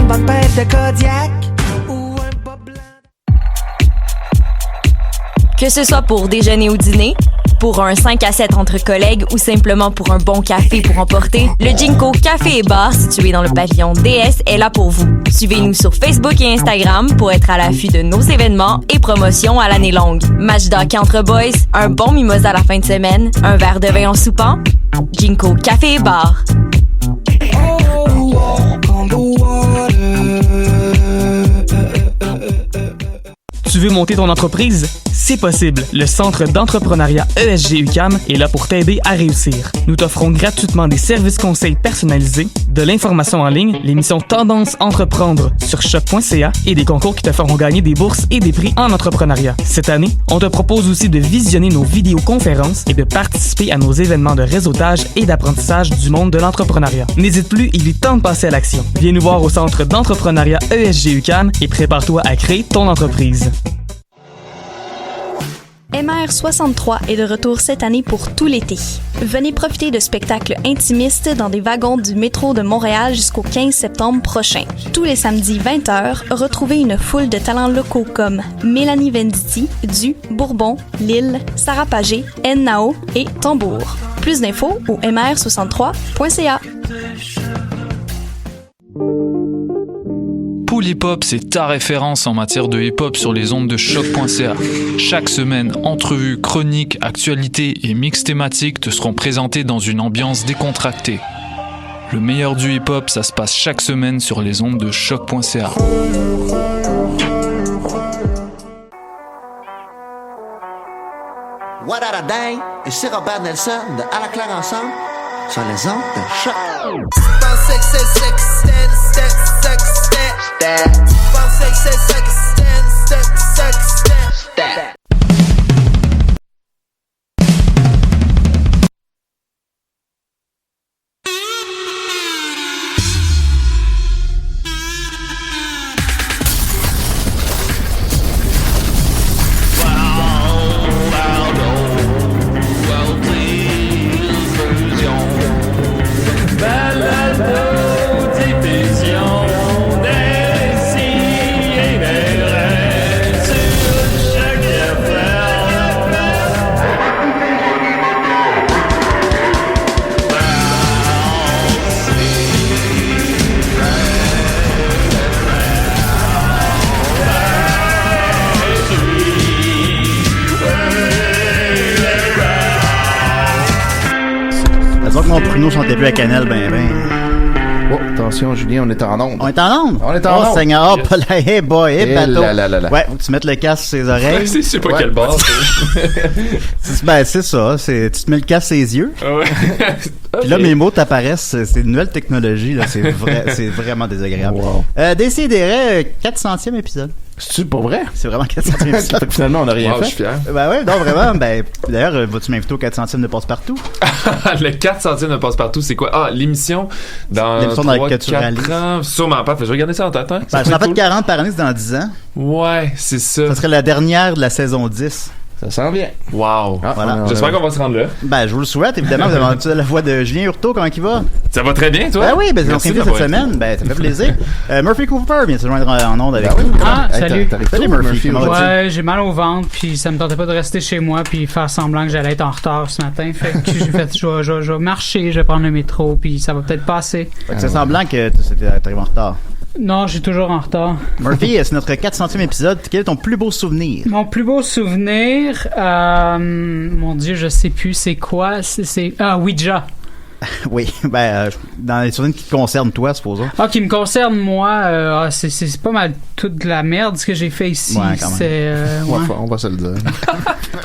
une bonne pinte de Kodiak ou un bas blanc. Que ce soit pour déjeuner ou dîner, pour un 5 à 7 entre collègues ou simplement pour un bon café pour emporter, le Ginko Café et Bar situé dans le pavillon DS est là pour vous. Suivez-nous sur Facebook et Instagram pour être à l'affût de nos événements et promotions à l'année longue. Match d'hockey entre boys, un bon mimosa la fin de semaine, un verre de vin en soupant. Ginko Café et Bar. Tu veux monter ton entreprise? C'est possible. Le Centre d'entrepreneuriat ESG UQAM est là pour t'aider à réussir. Nous t'offrons gratuitement des services conseils personnalisés, de l'information en ligne, l'émission Tendance Entreprendre sur choc.ca et des concours qui te feront gagner des bourses et des prix en entrepreneuriat. Cette année, on te propose aussi de visionner nos vidéoconférences et de participer à nos événements de réseautage et d'apprentissage du monde de l'entrepreneuriat. N'hésite plus, il est temps de passer à l'action. Viens nous voir au Centre d'entrepreneuriat ESG UQAM et prépare-toi à créer ton entreprise. MR63 est de retour cette année pour tout l'été. Venez profiter de spectacles intimistes dans des wagons du métro de Montréal jusqu'au 15 septembre prochain. Tous les samedis 20h, retrouvez une foule de talents locaux comme Mélanie Venditti, Du, Bourbon, Lille, Sarah Pagé, Nao et Tambour. Plus d'infos au mr63.ca. Pool Hip Hop, c'est ta référence en matière de hip-hop sur les ondes de choc.ca. Chaque semaine, entrevues, chroniques, actualités et mix thématiques te seront présentés dans une ambiance décontractée. Le meilleur du hip-hop, ça se passe chaque semaine sur les ondes de choc.ca. What a day? Ici Robert Nelson de À la claire ensemble sur les ondes de choc. Mon pruneau chantait plus à cannelle, ben. Oh, attention, Julien, on est en onde. On est en onde? On est en onde. Oh, Seigneur, hop, là, hey boy, hey, bateau. Ouais, faut que tu mettes le casque sur ses oreilles. Je sais pas quel bord, Ben, c'est ça, tu te mets le casque sur les yeux. Ouais. Puis là, mes mots t'apparaissent, c'est une nouvelle technologie, là, c'est vraiment désagréable. Wow. Décidérez, 400e épisode. C'est-tu pour vrai? C'est vraiment 400e épisode. Finalement, on n'a rien fait. Je suis fier. Ben ouais, non, vraiment, d'ailleurs, vas-tu m'inviter au 400e de Passe-Partout? Le 400e de Passe-Partout, c'est quoi? Ah, l'émission dans 3-4 ans. Sûrement pas, je vais regarder ça en tête, hein? Ben, j'en fais 40 par année, c'est dans 10 ans. Ouais, c'est ça. Ça serait la dernière de la saison 10. Ça sent bien. Wow. Voilà. J'espère qu'on va se rendre là. Ben, je vous le souhaite, évidemment. Vous avez entendu la voix de Julien Hurtaud, comment il va? Ça va très bien, toi? Ben oui, ben, c'est notre cette semaine. Ben, ça fait plaisir. Murphy Cooper vient se joindre en onde avec nous. Ah, salut. Salut, Murphy. Ouais, j'ai mal au ventre, puis ça me tentait pas de rester chez moi, puis faire semblant que j'allais être en retard ce matin. Fait que j'ai fait, je vais marcher, je vais prendre le métro, puis ça va peut-être passer. Fait que c'est semblant que t'arrives en retard. Non, je suis toujours en retard. Murphy, c'est notre 400e épisode. Quel est ton plus beau souvenir? Mon plus beau souvenir, mon Dieu, je sais plus c'est quoi. Ouija. Oui, dans les souvenirs qui te concernent toi, supposons. Ah, qui me concerne moi, c'est pas mal toute de la merde ce que j'ai fait ici. Ouais, quand même. Ouais. On va se le dire.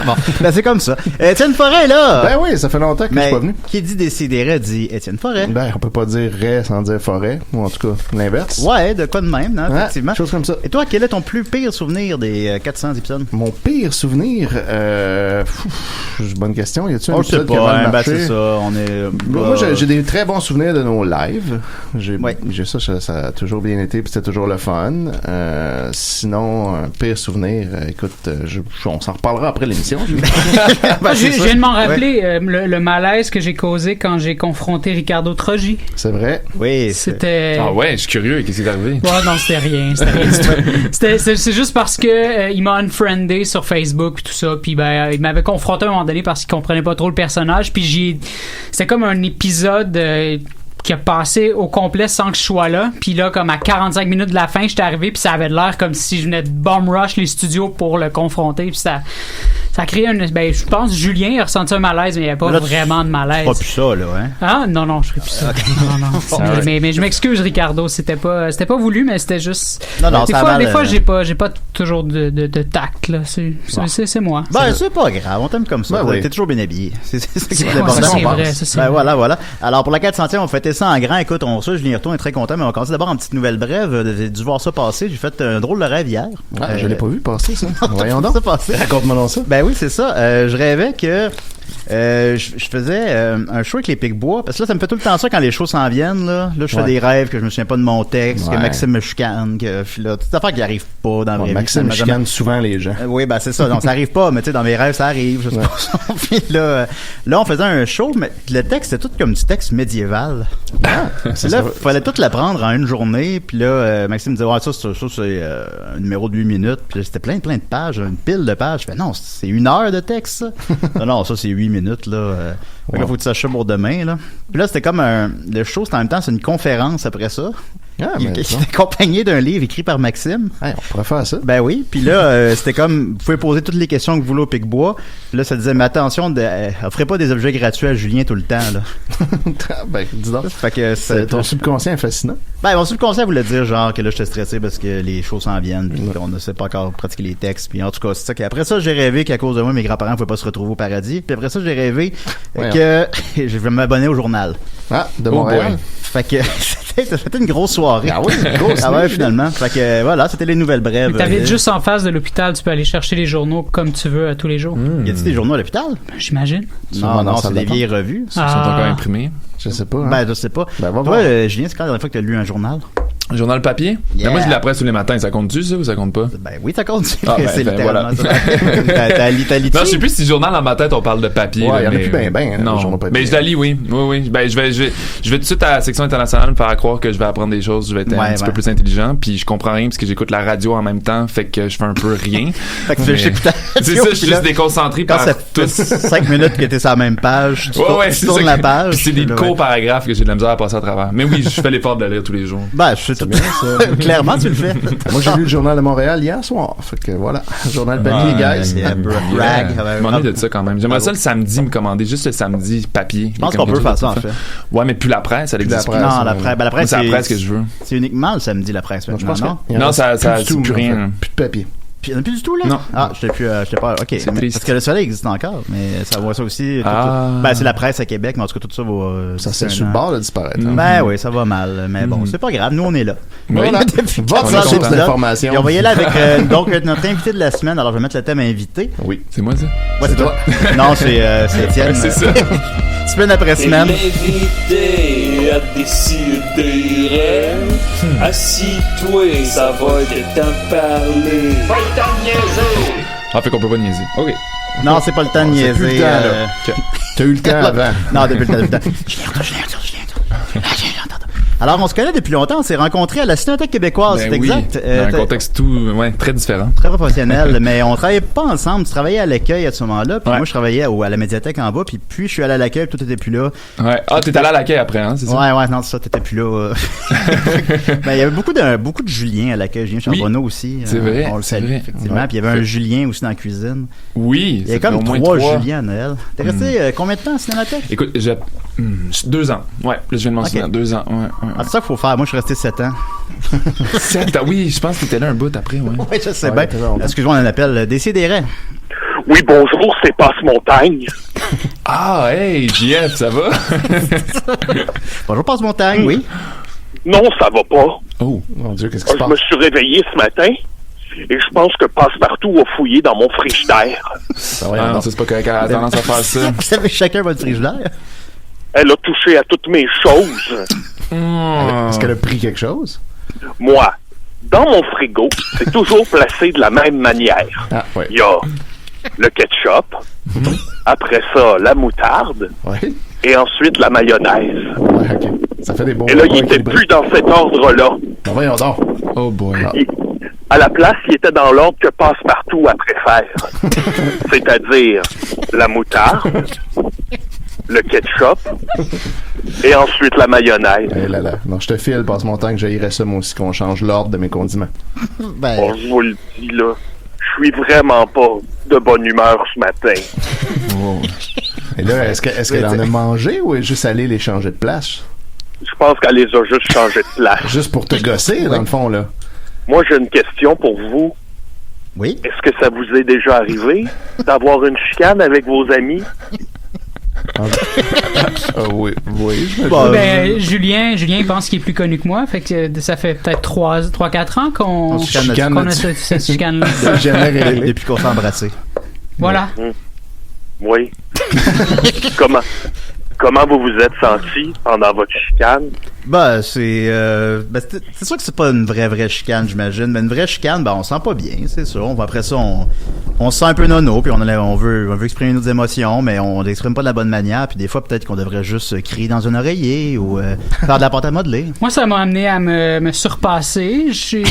Bon, ben c'est comme ça. Étienne Forêt, là! Ben oui, ça fait longtemps que je suis pas venu. Qui dit Décidérez dit Étienne Forêt. Ben, on peut pas dire Ré sans dire Forêt, ou en tout cas, l'inverse. Ouais, de quoi de même, non, effectivement. Chose comme ça. Et toi, quel est ton plus pire souvenir des 400 épisodes? Mon pire souvenir, bonne question. Y a-tu un épisode qui a mal marché? Ben c'est ça, on est... Moi, j'ai des très bons souvenirs de nos lives. J'ai ça a toujours bien été, puis c'était toujours le fun. Sinon, un pire souvenir, écoute, on s'en reparlera après l'émission. Je viens de m'en rappeler le malaise que j'ai causé quand j'ai confronté Ricardo Trogi. C'est vrai? Oui. C'était... Ah ouais, je suis curieux. Qu'est-ce qui est arrivé? Non, c'était rien. C'est juste parce que il m'a unfriendé sur Facebook et tout ça, puis il m'avait confronté à un moment donné parce qu'il comprenait pas trop le personnage, puis c'était comme un épisode qui a passé au complet sans que je sois là, puis là comme à 45 minutes de la fin j'étais arrivé, puis ça avait l'air comme si je venais de bomb rush les studios pour le confronter, puis ça a créé je pense Julien a ressenti un malaise, mais il n'y avait pas là, vraiment de malaise. Tu feras plus ça, là, hein? Ah non, je ferai plus ça. Non. Mais je m'excuse, Ricardo, c'était pas voulu, mais c'était juste. Des fois j'ai pas toujours de tact, là. C'est moi. C'est pas grave, on t'aime comme ça. T'es toujours bien habillé. C'est vrai, c'est vrai. Voilà. Alors pour la 400e, on fêtait ça en grand. Écoute, Julien Hurtaud est très content, mais on va commencer d'abord en petite nouvelle brève. J'ai dû voir ça passer. J'ai fait un drôle de rêve hier. Je l'ai pas vu passer, ça. Voyons donc. Raconte-moi donc ça. Ben oui, c'est ça. Je rêvais que je faisais un show avec les Pic-Bois, parce que là, ça me fait tout le temps ça quand les shows s'en viennent. Là, je fais des rêves que je me souviens pas de mon texte, que Maxime me chicane, que là, toutes ces affaires qui arrivent pas dans mes Maxime me chicane souvent les gens. Oui, ben c'est ça. Donc, ça arrive pas, mais tu sais, dans mes rêves, ça arrive. Je sais pas. Puis là, on faisait un show, mais le texte, c'était tout comme du texte médiéval. Là, il fallait tout l'apprendre en une journée. Puis là, Maxime me disait, ça, c'est un numéro de 8 minutes. Puis c'était plein de pages, une pile de pages. Je fais, non, c'est 1 heure de texte, ça. Non, ça, c'est 8 minutes, là. Là, faut que tu saches ça pour demain, là. Puis là, c'était comme le show, c'était en même temps, c'est une conférence après ça. Qui était accompagné d'un livre écrit par Maxime. On pourrait faire ça. Ben oui. Puis là, c'était comme, vous pouvez poser toutes les questions que vous voulez au Pic-Bois. Puis là, ça disait, mais attention, offrez pas des objets gratuits à Julien tout le temps, là. Ben, dis donc. Fait que ton subconscient est fascinant. Ben, mon subconscient voulait dire, genre, que là, j'étais stressé parce que les shows s'en viennent, puis qu'on ne sait pas encore pratiquer les textes. Puis en tout cas, c'est ça qu'après ça, j'ai rêvé qu'à cause de moi, mes grands-parents ne pouvaient pas se retrouver au paradis. Puis après ça, j'ai rêvé que je vais m'abonner au journal. De Montréal. Fait que c'était une grosse soirée. Ah oui, une grosse soirée finalement. Fait que voilà, c'était les nouvelles brèves. Mais t'habites juste en face de l'hôpital, tu peux aller chercher les journaux comme tu veux à tous les jours. Y a-t-il des journaux à l'hôpital? J'imagine. Non, c'est des vieilles revues. Ils sont encore imprimés. Je sais pas. Ben, je sais pas. Toi, Julien, c'est quand la dernière fois que t'as lu un journal? Un journal papier? Yeah. Mais moi, je lis la presse tous les matins. Ça compte-tu, ça, ou ça compte pas? Ben oui, ça compte. C'est littéralement voilà. ça. T'as lu non, je sais plus si journal dans ma tête, on parle de papier. Ouais, il y en a plus ben, non. journal papier. Mais je la lis, oui. Ben, je vais tout de suite à la section internationale me faire croire que je vais apprendre des choses, je vais être un petit peu plus intelligent, puis je comprends rien parce que j'écoute la radio en même temps, fait que je fais un peu rien. Fait que j'écoute la radio. C'est ça, je suis juste déconcentré quand par ça fait 5 minutes que t'es sur la même page, tu tournes la page. Puis c'est des courts paragraphes que j'ai de la misère à passer à travers. Mais oui, je fais l'effort de la lire tous les jours. Ben, je sais tout bien ça. Clairement, tu le fais. Moi, j'ai lu le Journal de Montréal hier soir. Fait que voilà. Journal papier, guys. Brag. Je m'ennuie de ça quand même. J'aimerais ça le samedi me commander, juste le samedi papier. Je pense qu'on peut faire ça, en fait. Ouais, mais plus la presse, elle existe plus. Non, la presse, c'est la presse que je veux. C'est uniquement le samedi, la presse. Je pense non, ça dit plus rien. Plus de papier. Puis il n'y en a plus du tout, là? Non. Ah, j'étais pas. OK. C'est triste. Parce que le soleil existe encore, mais ça voit ça aussi. Ben, c'est la presse à Québec, mais en tout cas, tout ça va. Ça c'est sur le bord de disparaître. Ben oui, ça va mal. Mais bon, c'est pas grave. Nous, on est là. Voilà. Votre source d'information. Et on va y aller avec donc notre invité de la semaine. Alors, je vais mettre le thème invité. Oui. C'est moi, ça? Ouais, c'est toi. Non, c'est Étienne. C'est ça. Semaine après semaine. L'invité a décidé. Assis-toi, ça va de t'en parler. Pas le temps de niaiser. Ah, fait qu'on peut pas niaiser. OK. Non, c'est pas le temps de niaiser. Plus le temps, là. T'as eu le temps avant. Non, depuis le temps. Alors, on se connaît depuis longtemps. On s'est rencontrés à la Cinémathèque québécoise, c'est exact. Dans un contexte très différent. Très professionnel, mais on travaillait pas ensemble. Tu travaillais à l'accueil à ce moment-là, puis moi, je travaillais à la médiathèque en bas, puis je suis allé à l'accueil, puis toi, t'étais plus là. Ouais. Ah, t'es allé à l'accueil après, hein, c'est ça? Ouais, non, c'est ça, t'étais plus là. Ben, il y avait beaucoup de Julien à l'accueil. Julien Charbonneau aussi. C'est vrai. On le salue, effectivement. Puis il y avait un Julien aussi dans la cuisine. Oui. Il y a comme 3 Julien à Noël. T'es resté combien de temps à la Cinémathèque? Écoute, 2 ans. Ouais, là, je viens de mentionner 2 ans. Ouais. Ah, c'est ça qu'il faut faire. Moi, je suis resté 7 ans. 7 ans? Oui, je pense que t'étais là un bout après, ouais. Oui, je sais bien. Excuse-moi, on en appelle Décidérez. Oui, bonjour, c'est Passe-Montagne. Ah, hey, JF, ça va? Bonjour, Passe-Montagne, oui. Non, ça va pas. Oh, mon Dieu, qu'est-ce qui se passe? Je me suis réveillé ce matin et je pense que Passe-Partout a fouillé dans mon frigidaire. Non, c'est pas correct, elle a tendance à faire ça. Vous savez chacun votre frigidaire? Elle a touché à toutes mes choses. Est-ce qu'elle a pris quelque chose? Moi, dans mon frigo, c'est toujours placé de la même manière. Ah, ouais. Il y a le ketchup, après ça, la moutarde, et ensuite la mayonnaise. Ouais, OK. Ça fait des bons... Et là, il était plus dans cet ordre-là. Ben voyons donc. Oh boy. À la place, il était dans l'ordre que Passe-Partout a préfère. C'est-à-dire la moutarde, le ketchup, et ensuite la mayonnaise. Eh là là. Non, je te file, passe mon temps que j'haïrais ça, moi aussi, qu'on change l'ordre de mes condiments. Bon, je vous le dis, là, je suis vraiment pas de bonne humeur ce matin. Oh. Et là, est-ce qu'elle en a mangé ou est juste allée les changer de place? Je pense qu'elle les a juste changés de place. Juste pour te gosser, dans le fond, là. Moi, j'ai une question pour vous. Oui? Est-ce que ça vous est déjà arrivé d'avoir une chicane avec vos amis? Oui. Julien pense qu'il est plus connu que moi, fait que ça fait peut-être 3-4 ans qu'on a cette chicane-là. Depuis qu'on s'est embrassé. Voilà. Oui. Comment vous vous êtes senti pendant votre chicane? C'est sûr que c'est pas une vraie chicane, j'imagine. Mais une vraie chicane, on se sent pas bien, c'est sûr. Après ça, on se sent un peu nono, puis on veut exprimer nos émotions, mais on l'exprime pas de la bonne manière. Puis des fois, peut-être qu'on devrait juste crier dans un oreiller ou faire de la pâte à modeler. Moi, ça m'a amené à me surpasser. J'ai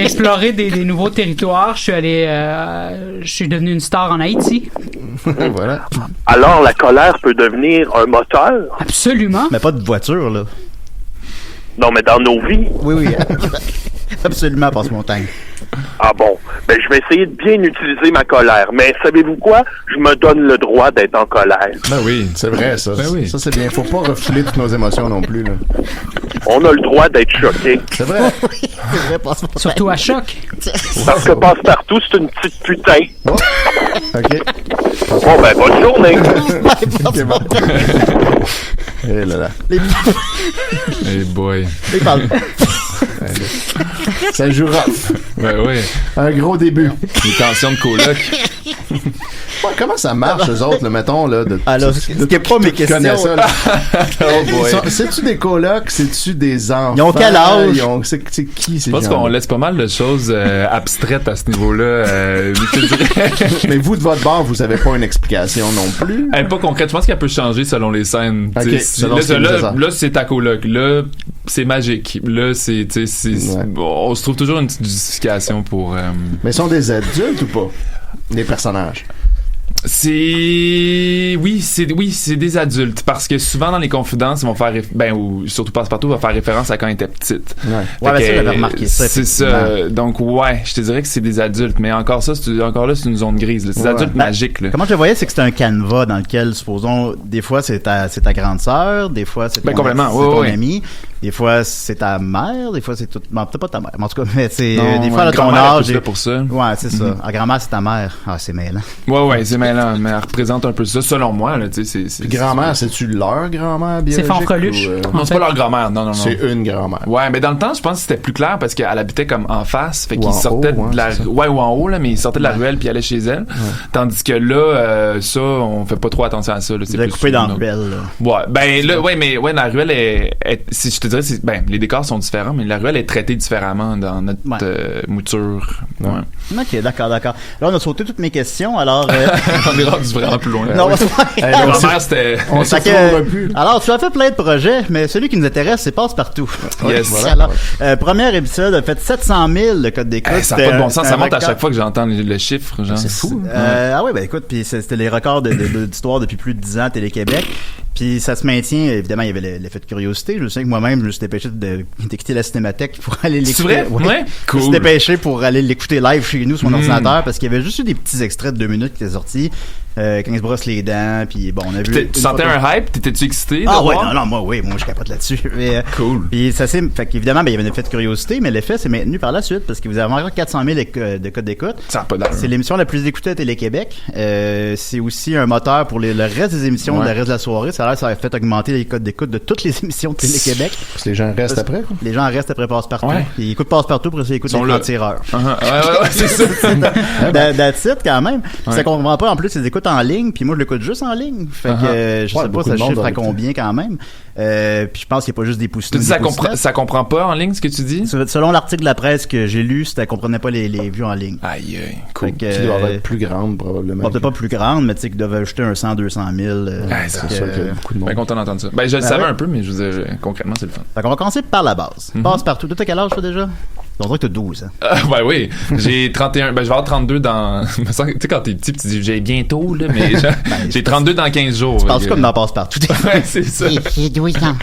exploré des nouveaux territoires. Je suis devenu une star en Haïti. Voilà. Alors, la colère peut devenir un moteur? Absolument. Mais pas de voiture, là. Non, mais dans nos vies? Oui. Absolument, Passe-Montagne. Ah bon? Je vais essayer de bien utiliser ma colère. Mais savez-vous quoi? Je me donne le droit d'être en colère. Ben oui, c'est vrai, ça. Ben oui. Ça, c'est bien. Faut pas refouler toutes nos émotions non plus, là. On a le droit d'être choqué. C'est vrai. C'est vrai, Passe-Montagne. Surtout à choc. Parce que Passe-Partout, c'est une petite putain. Oh. OK. Bon, bonne journée. OK, bon. Eh là là. Hey boy. Ça joue rough. Ouais. Un gros début. Les tensions de coloc. Comment ça marche, eux autres, là, mettons, là, alors, c'est pas mes questions. Ça, là. Oh boy. C'est-tu des colocs? C'est-tu des enfants? Ils ont quel âge? C'est qui, ces gens? Je pense qu'on laisse pas mal de choses abstraites à ce niveau-là. Mais vous, de votre bord, vous avez pas une explication non plus? Pas concrète. Je pense qu'elle peut changer selon les scènes. Okay, là, c'est ta coloc. Là, c'est magique. Là, c'est on se trouve toujours une petite justification pour... Mais sont des adultes ou pas? Les personnages? C'est des adultes parce que souvent dans les confidences ils vont faire ou surtout Passe-Partout va faire référence à quand ils étaient petites. Ouais, ça j'avais remarqué ça. C'est ça. Donc je te dirais que c'est des adultes, mais encore là c'est une zone grise. Là. C'est des adultes magiques. Là. Comment je le voyais, c'est que c'est un canevas dans lequel supposons des fois c'est ta grande sœur, des fois c'est ton ami. Des fois, c'est ta mère, des fois, c'est tout. Bon, peut-être pas ta mère, mais en tout cas, mais c'est. Des fois, à ton âge. Pour ça. Ouais, c'est ça. La grand-mère, c'est ta mère. Ah, c'est mêlant. Ouais, c'est mêlant, mais elle représente un peu ça, selon moi, là, tu sais. Puis grand-mère, c'est-tu leur grand-mère biologique? C'est Fanfreluche. Non, c'est pas leur grand-mère, non. C'est une grand-mère. Ouais, mais dans le temps, je pense que c'était plus clair parce qu'elle habitait comme en face, fait qu'ils sortaient de la. Ouais, ou en haut, là, mais ils sortaient de la ruelle puis ils allaient chez elle. Tandis que là, ça, on fait pas trop attention à ça, là. C'est plus coupé dans la ruelle, là. Ouais, mais la ruelle est si je te dirais, les décors sont différents, mais la ruelle est traitée différemment dans notre mouture. Ouais. Ok, d'accord. Là, on a sauté toutes mes questions, alors... on est rendu vraiment plus loin. Non, on s'en plus. Alors, tu as fait plein de projets, mais celui qui nous intéresse, c'est Passe-Partout. Yes. Voilà. Premier épisode a fait 700 000 le code d'écoute. Ça n'a pas de bon sens, ça monte à chaque fois que j'entends le chiffre. Genre. C'est fou. Ah oui, écoute, puis c'était les records d'histoire depuis plus de 10 ans à Télé-Québec. Puis ça se maintient, évidemment, il y avait l'effet de curiosité. Je me souviens que moi-même, je me suis dépêché d'écouter la Cinémathèque pour aller l'écouter. C'est vrai? Ouais. Cool. Je me suis dépêché pour aller l'écouter live chez nous sur mon ordinateur parce qu'il y avait juste eu des petits extraits de 2 minutes qui étaient sortis. Quand il se brosse les dents, puis bon, on a vu... Tu sentais un hype? T'étais-tu excité? Ah ouais, non, moi je capote là-dessus. Mais, cool. Puis ça c'est... Fait qu'évidemment, il y avait un effet de curiosité, mais l'effet s'est maintenu par la suite parce que vous avez encore 400 000 de codes d'écoute. Ça n'a pas d'allure. C'est l'émission la plus écoutée à Télé-Québec. C'est aussi un moteur pour le reste des émissions, le reste de la soirée. Ça a fait augmenter les codes d'écoute de toutes les émissions de Télé-Québec. Parce que les gens restent après, quoi. Les gens restent après Passe-Partout. Ouais. Ils écoutent Passe-Partout, pour ça ils écoutent les tireurs. Ouais, c'est ça. That's it, quand même. Ça comprend pas, en plus, ils écoutent en ligne, puis moi je l'écoute juste en ligne. Fait que je sais pas ça chiffre à combien quand même. Puis je pense qu'il n'y a pas juste des poussins. Ça comprend pas en ligne ce que tu dis? Selon l'article de la presse que j'ai lu, ça comprenait pas les vues en ligne. Aïe, cool. Qui doivent être plus grandes probablement. Peut-être pas plus grandes, mais tu sais qu'ils doivent ajouter un 100-200 000. C'est sûr qu'il y a beaucoup de monde. Ben content d'entendre ça. Ben je le savais un peu, mais je veux dire, concrètement c'est le fun. Fait qu'on va commencer par la base. Passe partout. Toi, t'as quel âge toi déjà? On dirait que t'as 12, hein? Ben oui. J'ai 31. Ben je vais avoir 32 dans. Tu sais, quand t'es petit, tu dis j'ai bientôt, là, mais j'ai 32 dans 15 jours. Tu penses comme dans Passe-Partout. Ouais, c'est ça. J'ai 12 ans.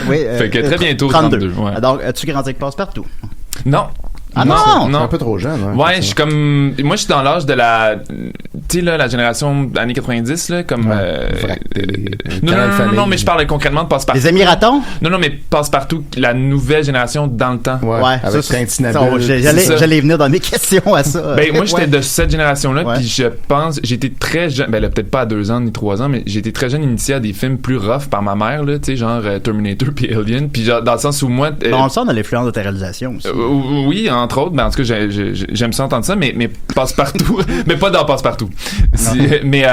Oui, fait que très bientôt 32. Ouais. Donc, as-tu grandi avec Passe-Partout? Non. Ah non! C'est un peu trop jeune. Hein, ouais, je suis comme. Moi, je suis dans l'âge de la. Tu sais, là, la génération années 90, là, comme. Non, mais je parle concrètement de Passe-Partout. Les Amis-Ratons? Non, mais Passe-Partout, la nouvelle génération dans le temps. Ouais, avec j'allais venir dans mes questions à ça. Ben, moi, j'étais de cette génération-là, puis je pense. J'étais très jeune. Ben, là, peut-être pas à 2 ans ni 3 ans, mais j'étais très jeune initié à des films plus rough par ma mère, là, tu sais, genre Terminator puis Alien. Puis, genre, dans le sens où moi. On le sent dans l'influence de ta réalisation aussi. Oui, entre autres, ben en tout cas j'aime ça entendre ça, mais Passe-Partout mais pas dans Passe-Partout mais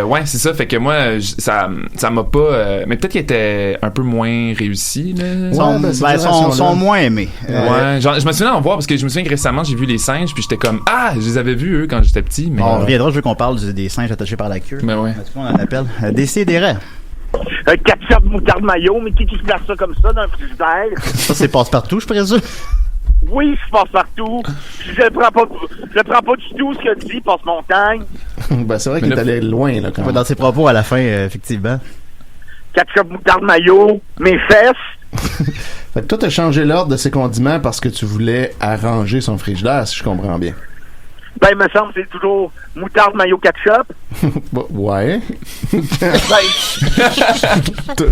ouais c'est ça, fait que moi ça m'a pas mais peut-être qu'il était un peu moins réussi là. Sont moins aimés ouais, genre, je me souviens en voir parce que je me souviens que récemment j'ai vu les singes puis j'étais comme je les avais vus eux quand j'étais petit, mais on reviendra, je veux qu'on parle des singes attachés par la queue. Mais ouais, on en appelle Décidérez. Ketchup, moutarde, mayo, mais qui se place ça comme ça dans un frigidaire? Ça, c'est Passe-Partout, je présume? Oui, je passe partout. Je le prends pas du tout ce que dit Passe-Montagne. Ben, c'est vrai qu'il est allé loin, là, quand même. Dans ses propos à la fin, effectivement. Ketchup, moutarde, mayo, mes fesses. Fait que toi, t'as changé l'ordre de ses condiments parce que tu voulais arranger son frigidaire, si je comprends bien. Ben, il me semble que c'est toujours moutarde, mayo, ketchup. Ouais.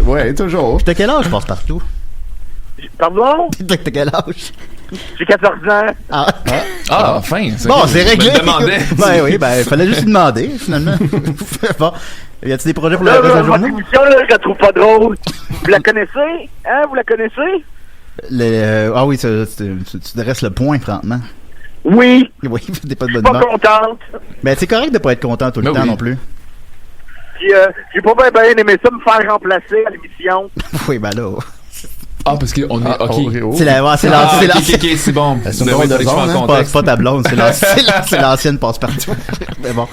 Ouais, toujours. T'as quel âge, Passe-Partout? Pardon? T'as quel âge? J'ai 14 ans. Enfin! Bon, c'est réglé! Je me demandais. Ben oui, il fallait juste lui demander, finalement. Bon. Y a-t-il des projets pour la reste de la journée? Votre émission, là, je la trouve pas drôle. Vous la connaissez? Hein? Vous la connaissez? Ah oui, tu dresses le point, franchement. Oui. Oui, t'es pas de bonne humeur. humeur. Pas contente. Ben, c'est correct de pas être content tout le temps non plus. Puis, j'ai pas bien aimé ça me faire remplacer à l'émission. Oui, ben là. Parce qu'on est. OK. C'est c'est bon. C'est une drôle de zone, hein? Pas ta blonde, c'est l'ancienne Passe-Partout. Mais bon.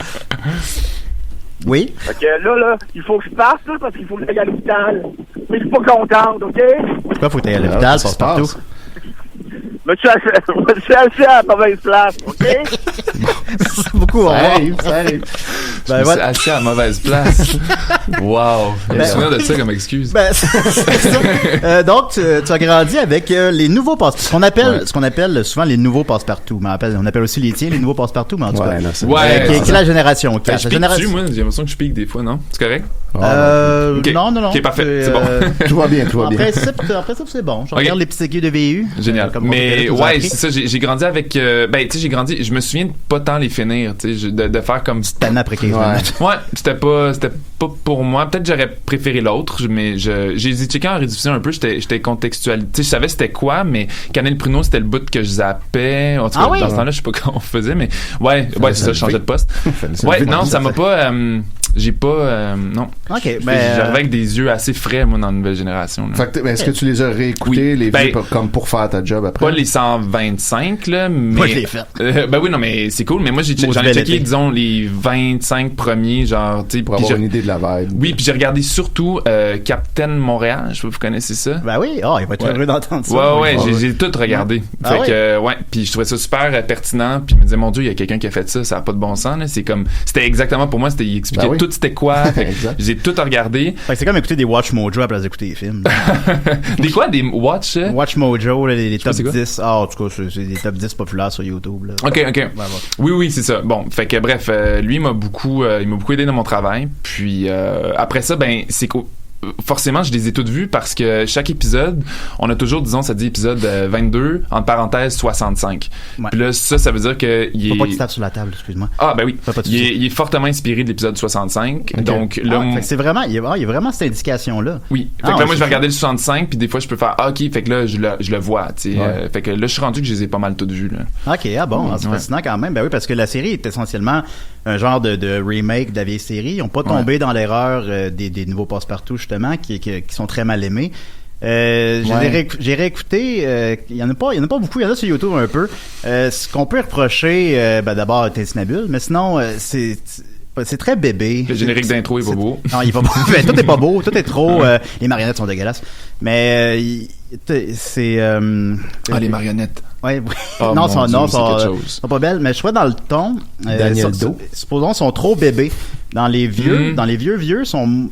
Oui? Fait que là, il faut que je passe, là, parce qu'il faut que j'aille à l'hôpital. Mais je suis pas contente, OK? Pourquoi faut que t'ailles à l'hôpital, Passe-Partout? Mais je suis assis à la mauvaise place, OK? C'est beaucoup, ça arrive. Je me suis assis à la mauvaise place. Wow. Je me souviens de ça comme excuse. Ben, c'est ça. Donc, tu as grandi avec les nouveaux Passe-Partout. Ce qu'on appelle souvent les nouveaux Passe-Partout. On appelle aussi les tiens, les nouveaux Passe-Partout, mais en tout cas. Qui est la génération 4. Je pique dessus, moi. J'ai l'impression que je pique des fois, non? C'est correct? Okay. Non. Ok, parfait. C'est bon. Tout va bien. En principe, c'est bon. Je regarde les petits aiguilles de VU. Génial. Mais ouais, c'est ça. J'ai grandi avec. Tu sais, je me souviens de pas tant les finir, tu sais, de faire comme. C'était après 15 minutes. Ouais, c'était pas pour moi. Peut-être j'aurais préféré l'autre, mais j'ai checké en rediffusion un peu. J'étais contextualisé. Tu sais, je savais c'était quoi, mais Canel Pruneau, c'était le bout que je zappais. En tout cas, dans ce temps-là, je sais pas comment on faisait, mais ouais, c'est ça, je changeais de poste. Ouais, non, ça m'a pas. J'ai pas. Non. OK, j'arrivais avec des yeux assez frais, moi, dans la nouvelle génération. Fait que est-ce que tu les as réécoutés, les vieux, comme pour faire ta job après? Pas les 125, là, mais. Moi, je l'ai fait. Ben oui, non, mais c'est cool, mais moi, j'en ai checké, disons, les 25 premiers, genre, tu sais. Pour avoir une idée de la vibe. Oui, puis j'ai regardé surtout Captain Montréal, je sais pas si vous connaissez ça. Ben oui, il va être heureux d'entendre ça. Ouais, j'ai tout regardé. Fait que, ouais, puis je trouvais ça super pertinent, puis je me disais, mon Dieu, il y a quelqu'un qui a fait ça a pas de bon sens, là. C'est comme, c'était exactement pour moi, il expliquait tout c'était quoi. J'ai tout regardé. Fait que c'est comme écouter des Watch Mojo à place d'écouter des films. Des quoi? Des Watch? Watch Mojo, là, les top 10. En tout cas, c'est des top 10 populaires sur YouTube. Là. OK. Oui, c'est ça. Bon, fait que bref, lui, il m'a beaucoup aidé dans mon travail. Puis après ça, ben, c'est forcément, je les ai toutes vues parce que chaque épisode, on a toujours, disons, ça dit épisode 22, entre parenthèses, 65. Ouais. Puis là, ça veut dire que Faut pas que tu tapes sur la table, excuse-moi. Ah, ben oui. Il est fortement inspiré de l'épisode 65. Okay. Donc là, fait que c'est vraiment, il y a vraiment cette indication-là. Oui. Fait que là, moi, je vais regarder le 65, puis des fois, je peux faire, OK, fait que là, je le vois, tu sais. Fait que là, je suis rendu que je les ai pas mal toutes vues, là. OK, c'est fascinant quand même. Ben oui, parce que la série est essentiellement un genre de remake de la vieille série. Ils n'ont pas tombé dans l'erreur des nouveaux passe-partout, justement, qui sont très mal aimés. J'ai réécouté, il y en a pas beaucoup, il y en a sur YouTube un peu. Ce qu'on peut reprocher, d'abord Tintinabule, mais sinon c'est très bébé. Le générique d'intro est pas beau. Non, il est pas beau. Tout est pas beau, tout est trop. Les marionnettes sont dégueulasses. Mais c'est. les marionnettes. Ouais, oh non, sont pas belles, mais je crois dans le ton. Daniel Do. Supposons sont trop bébés. Dans les vieux, sont.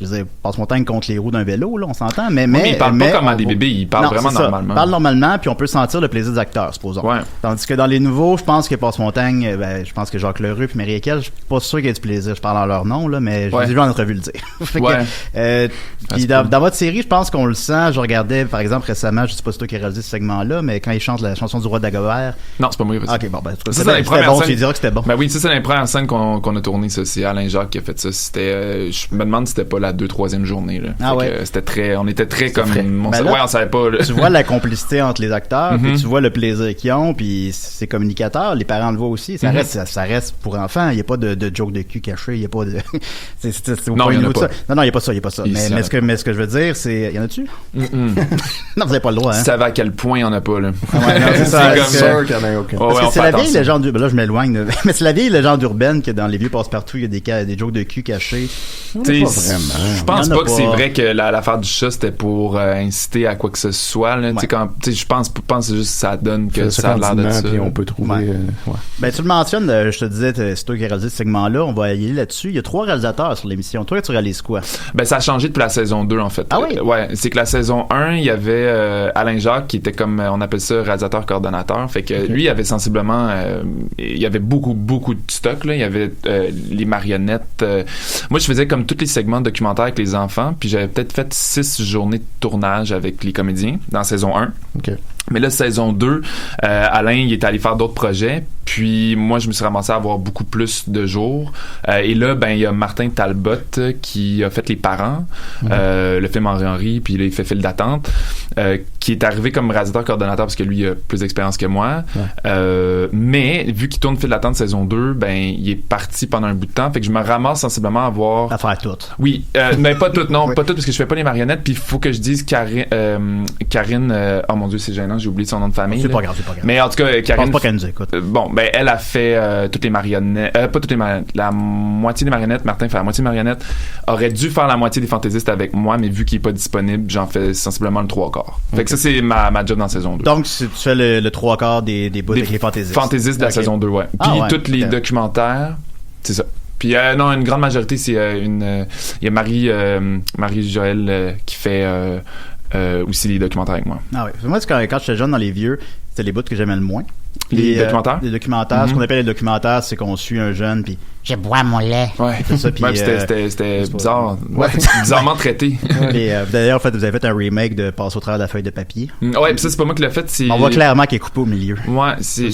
Je veux dire, passe montagne contre les roues d'un vélo, là, on s'entend, mais ils parlent pas comme des bébés, ils parlent vraiment normalement. Ils parlent normalement, puis on peut sentir le plaisir des acteurs, supposons. Ouais. Tandis que dans les nouveaux, je pense que Passe-Montagne, je pense que Jacques Leroux puis Marie Ekel, je suis pas sûr qu'il y ait du plaisir. Je parle en leur nom, là, mais je les ai vus en entrevue le dire. Puis dans votre série, je pense qu'on le sent. Je regardais, par exemple, récemment, je sais pas si c'est toi qui as réalisé ce segment-là, mais quand ils chantent la chanson du roi Dagobert. Non, c'est pas moi. Ok, bon, c'était bon, tu diras que c'était bon. Ben oui, ça, c'est la première scène qu'on a tournée, ça. C'est Alain Jacques qui a fait ça. C'était, je me demande si c'était pas la 2-3e journée. Là. Ah ouais. On était très comme on savait pas. Là. Tu vois la complicité entre les acteurs, puis tu vois le plaisir qu'ils ont, puis ces communicateurs, les parents le voient aussi. Ça reste pour enfants. Il y a pas de joke de cul caché. Il y a pas de. Non, il y en a pas. Non, il y a pas ça. Mais ce que je veux dire, c'est, y en a-tu? Non, vous avez pas le droit. Hein. Tu savais à quel point il y en a pas là. Ouais, non, c'est ça. C'est sûr qu'il y en a aucun. Parce que c'est la vieille légende. Là, je m'éloigne. Mais c'est la vieille légende urbaine que dans les vieux passe-partout, il y a des jokes de cul cachés. Je pense pas que c'est vrai que l'affaire du chat c'était pour inciter à quoi que ce soit là. Je pense juste que ça donne que ça a l'air de ça. Puis on peut trouver Ben tu le mentionnes, je te disais, c'est toi qui as réalisé ce segment-là, on va y aller là-dessus. Il y a 3 réalisateurs sur l'émission. Toi, tu réalises quoi? Ben ça a changé depuis la saison 2 en fait. Ah oui? Ouais, c'est que la saison 1, il y avait Alain Jacques qui était comme on appelle ça réalisateur coordonnateur. Fait que lui il avait sensiblement il y avait beaucoup de stock là, il y avait les marionnettes. Moi je faisais comme tous les segments documentaires avec les enfants, puis j'avais peut-être fait 6 journées de tournage avec les comédiens dans saison 1. OK. Mais là, saison 2, Alain, il est allé faire d'autres projets. Puis moi, je me suis ramassé à avoir beaucoup plus de jours. Et là, ben, il y a Martin Talbot qui a fait Les Parents, le film Henri, puis là, il fait File d'attente, qui est arrivé comme réalisateur coordonnateur parce que lui, il a plus d'expérience que moi. Mais vu qu'il tourne File d'attente saison 2, ben, il est parti pendant un bout de temps. Fait que je me ramasse sensiblement à avoir... À faire toutes. Oui, mais pas toutes, non, pas toutes, parce que je fais pas les marionnettes. Puis il faut que je dise Karine, oh mon Dieu, c'est gênant, j'ai oublié son nom de famille. C'est pas grave. Mais en tout cas, Karine... Je pense pas qu'elle nous écoute. Bon, ben, elle a fait toutes les marionnettes, pas toutes les marionnettes, la moitié des marionnettes. Martin fait la moitié des marionnettes. Aurait dû faire la moitié des fantaisistes avec moi, mais vu qu'il est pas disponible, j'en fais sensiblement le 3/4. Fait que ça, c'est ma job dans saison 2. Donc, tu fais le 3/4 des bouts avec les fantaisistes. Fantaisistes de la saison 2, ouais. Puis tous les documentaires, c'est ça. Puis non, une grande majorité, c'est il y a Marie-Joëlle qui fait aussi les documentaires avec moi. Ah oui. Moi, quand j'étais jeune dans les vieux, c'était les bouts que j'aimais le moins. Les documentaires? Les documentaires. Ce qu'on appelle les documentaires, c'est qu'on suit un jeune, puis je bois mon lait. Ouais. C'est ça, puis, c'était bizarre. Ouais. Bizarrement traité. Et d'ailleurs, en fait, vous avez fait un remake de Passer au travers de la feuille de papier. Ouais, puis ça, c'est pas moi qui l'ai fait. On voit clairement qu'il est coupé au milieu. Ouais, c'est